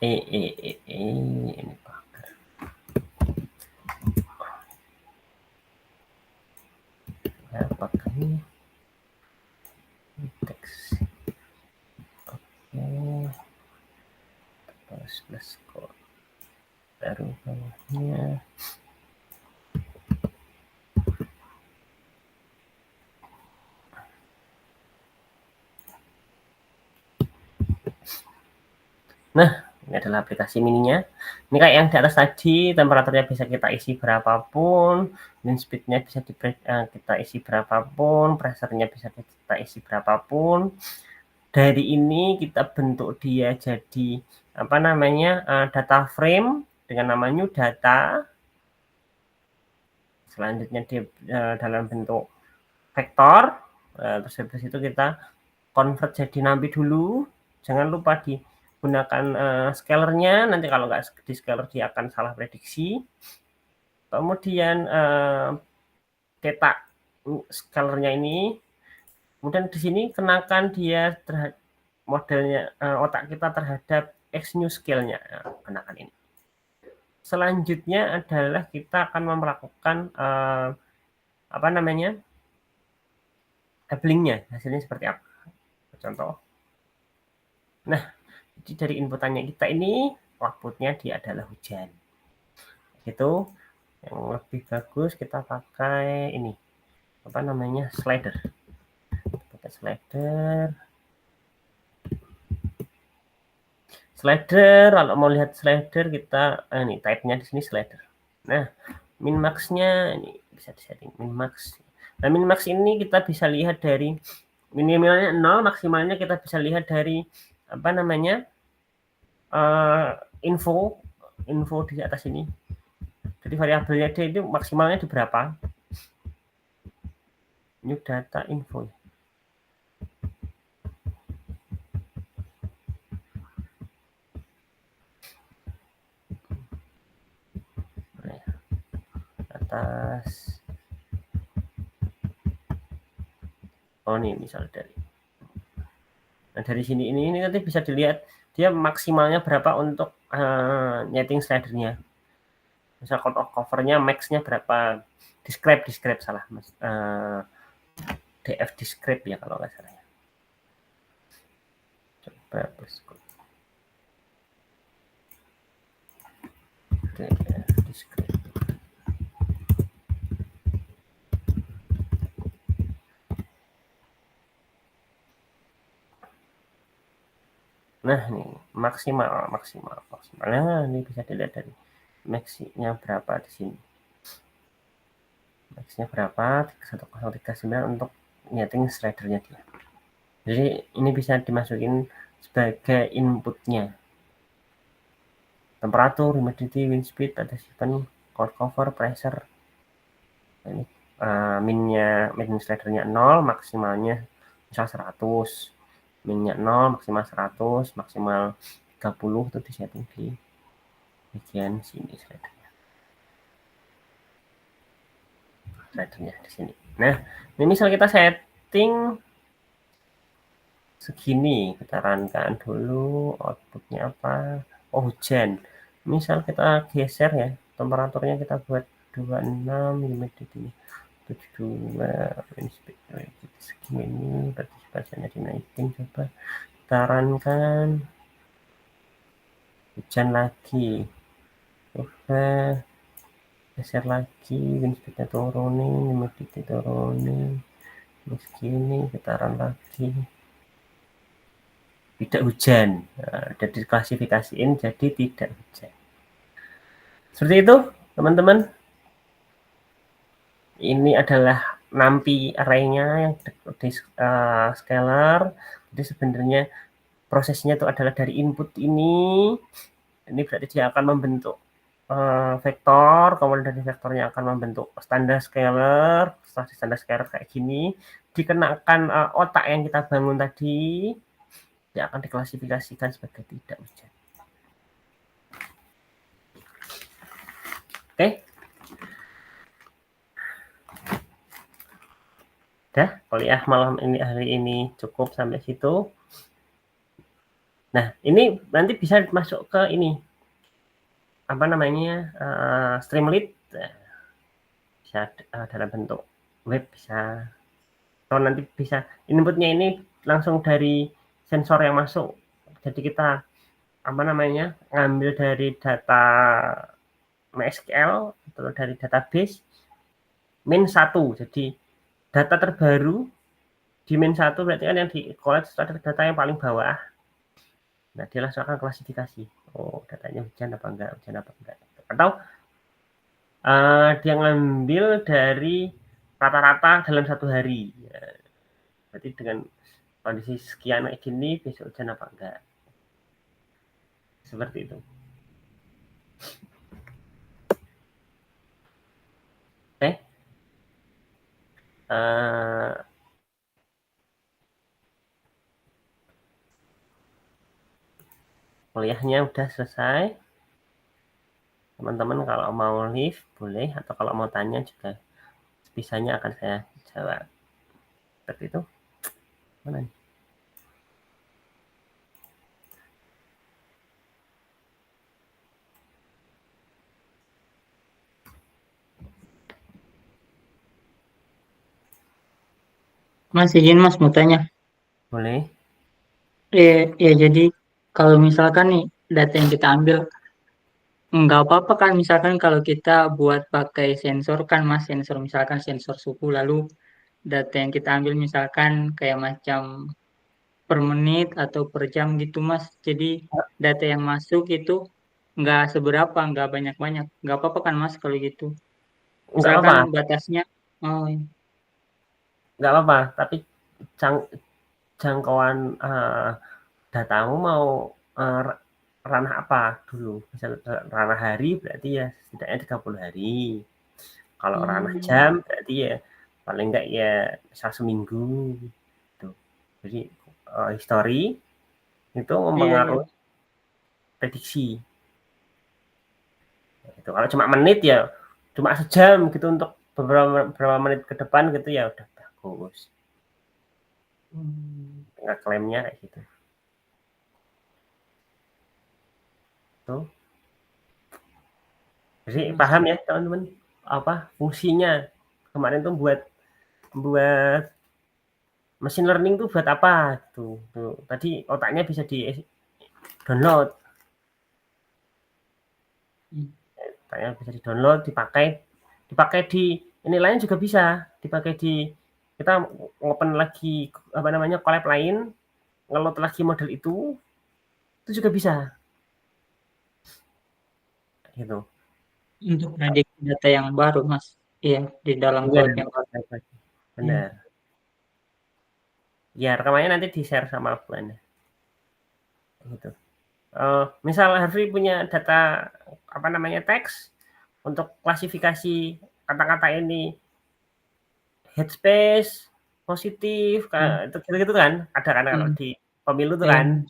Ini pagar. Apakah ini teks? Oke, plus kok baru bawahnya. Nah, ini adalah aplikasi mininya. Ini kayak yang di atas tadi, temperaturnya bisa kita isi berapapun, wind speed-nya bisa kita isi berapapun, pressure-nya bisa kita isi berapapun. Dari ini kita bentuk dia jadi apa namanya, data frame dengan nama new data. Selanjutnya dia dalam bentuk vektor. Terus habis itu kita convert jadi NumPy dulu. Jangan lupa digunakan scalarnya, nanti kalau nggak di scalar dia akan salah prediksi. Kemudian cetak scalarnya ini, kemudian di sini kenakan dia modelnya otak kita terhadap X new scale-nya, kenakan ini. Selanjutnya adalah kita akan melakukan apa namanya, doubling-nya, hasilnya seperti apa. Contoh. Nah, jadi dari inputannya kita ini, outputnya dia adalah hujan. Itu yang lebih bagus kita pakai ini, apa namanya, slider. Pakai slider. Slider, kalau mau lihat slider kita ini type-nya di sini slider. Nah, min max-nya ini bisa disetting min max. Nah, min max ini kita bisa lihat dari minimalnya 0, maksimalnya kita bisa lihat dari apa namanya, info di atas ini. Jadi variabelnya dia itu maksimalnya di berapa? New data info. Atas. Oh, nih misal dari. Nah, dari sini ini nanti bisa dilihat dia maksimalnya berapa untuk nyeting slidernya. Misal cut off covernya max-nya berapa, describe salah mas, df describe ya kalau nggak salah ya. Coba df describe. Nah, ini maksimalnya ini bisa dilihat dari max-nya berapa di sini. Max-nya berapa? 1039 untuk nyeting slidernya dia. Jadi ini bisa dimasukin sebagai inputnya. Temperatur, humidity, wind speed, participant, cloud cover, pressure. Ini min slidernya 0, maksimalnya misal 100. Minnya 0, maksimal 100, maksimal 30 itu disetting di bagian sini slidernya. slidernya di sini. Nah, ini misal kita setting segini, kita runkan dulu, outputnya apa? Oh, hujan. Misal kita geser ya, temperaturnya kita buat 26, humidity ini 72, segini, partisipasinya dinaikin, coba kita runkan, hujan lagi, coba geser lagi, wind speednya turunin, humidity turunin, segini, kita run lagi, tidak hujan. Nah, udah diklasifikasiin jadi tidak hujan. Seperti itu, teman-teman. Ini adalah NumPy array-nya yang di scalar. Jadi sebenarnya prosesnya itu adalah dari input ini. Ini berarti dia akan membentuk vektor, kemudian dari vektornya akan membentuk standar scalar. Setelah di standar scalar kayak gini, dikenakan otak yang kita bangun tadi, dia akan diklasifikasikan sebagai tidak hujan. Oke. Udah, kuliah malam ini hari ini cukup sampai situ. Nah, ini nanti bisa masuk ke ini. Apa namanya? Streamlit. Bisa dalam bentuk web bisa. Atau nanti bisa inputnya ini langsung dari sensor yang masuk. Jadi kita apa namanya? Ngambil dari data MySQL atau dari database min1. Jadi data terbaru di min1 berarti kan yang di collect itu adalah data yang paling bawah. Nah, dia langsung akan klasifikasi. Oh, datanya hujan apa enggak, hujan apa enggak. Atau dia ngambil dari rata-rata dalam satu hari. Ya, berarti dengan kondisi sekian kayak gini, besok hujan apa enggak. Seperti itu. Oke. Kuliahnya udah selesai. Teman-teman kalau mau leave boleh, atau kalau mau tanya juga sebisanya akan saya jawab. Seperti itu. Mana nih? Mas izin Mas mau tanya. Boleh. Ya jadi kalau misalkan nih data yang kita ambil nggak apa-apa kan misalkan kalau kita buat pakai sensor kan Mas, sensor misalkan sensor suhu, lalu data yang kita ambil misalkan kayak macam per menit atau per jam gitu Mas. Jadi data yang masuk itu nggak seberapa, nggak banyak-banyak. Nggak apa-apa kan Mas kalau gitu. Enggak Misalkan apa-apa. batasnya, oh iya. Enggak apa-apa, tapi jangkauan datamu mau ranah apa dulu. Misal ranah hari berarti ya setidaknya 30 hari. Kalau ranah jam berarti ya paling enggak ya misal seminggu gitu. Jadi history itu Iya, mempengaruhi iya. prediksi. Itu kalau cuma menit ya cuma sejam gitu untuk beberapa menit ke depan gitu ya udah bagus. Nggak klaimnya kayak gitu. Tuh. Jadi paham ya teman-teman apa fungsinya kemarin tuh buat machine learning tuh buat apa tuh tadi otaknya bisa di download, otaknya bisa di download, dipakai di ini lain juga bisa dipakai di kita open lagi apa namanya collab lain, ngeload lagi model itu juga bisa gitu. Untuk prediksi data yang baru Mas. Iya, di dalam Iya, cloud yang baru. benar. Ya rekamannya nanti di share sama aku Anda. Gitu. Misal Harvey punya data apa namanya teks untuk klasifikasi kata-kata ini headspace positif itu gitu kan ada kan kalau di pemilu tuh kan.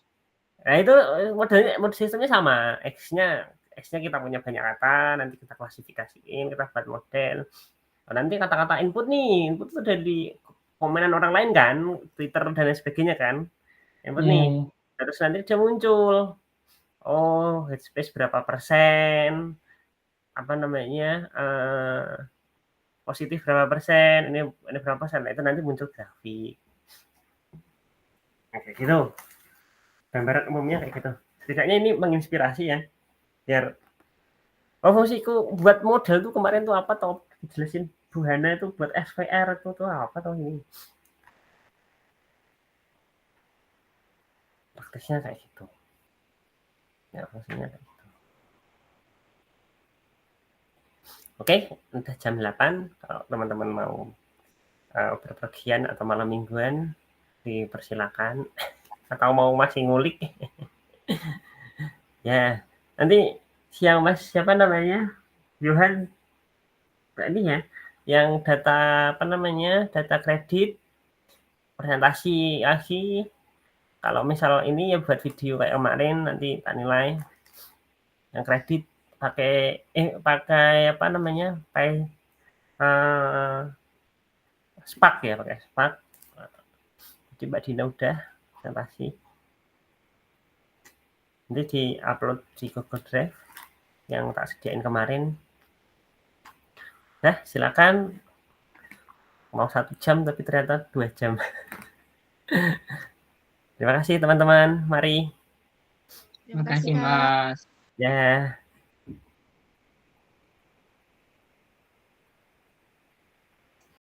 Nah itu model sistemnya sama, X-nya kita punya banyak kata, nanti kita klasifikasiin, kita buat model nanti kata-kata input nih, input itu dari komenan orang lain kan, Twitter dan lain sebagainya kan. Input Iya, nih, iya. terus nanti dia muncul, oh headspace berapa persen, apa namanya, positif berapa persen, ini berapa persen, nah itu nanti muncul grafik. Kayak gitu, gambaran umumnya kayak gitu. Setidaknya ini menginspirasi ya, biar oh fungsiku buat model tuh kemarin tuh apa toh, dijelasin Bu Hana itu buat SVR itu tuh apa toh ini. Praktisnya kayak gitu. Ya fungsinya kayak gitu. Oke, udah jam 8. Kalau teman-teman mau berpergian atau malam mingguan, dipersilakan. Atau mau masih ngulik. Ya, nanti siang Mas siapa namanya? Johan ini ya, yang data apa namanya? Data kredit, presentasi ASI. Kalau misal ini ya buat video kayak kemarin nanti tak nilai. Yang kredit pakai apa namanya? Pakai Spark ya, pakai Spark. Jadi Mbak Dina udah presentasi. Nanti di-upload di Google Drive yang tak sediain kemarin. Nah, silakan. Mau 1 jam tapi ternyata 2 jam. Terima kasih teman-teman. Mari. Terima Makasih, kasih, Kak. Mas. Ya.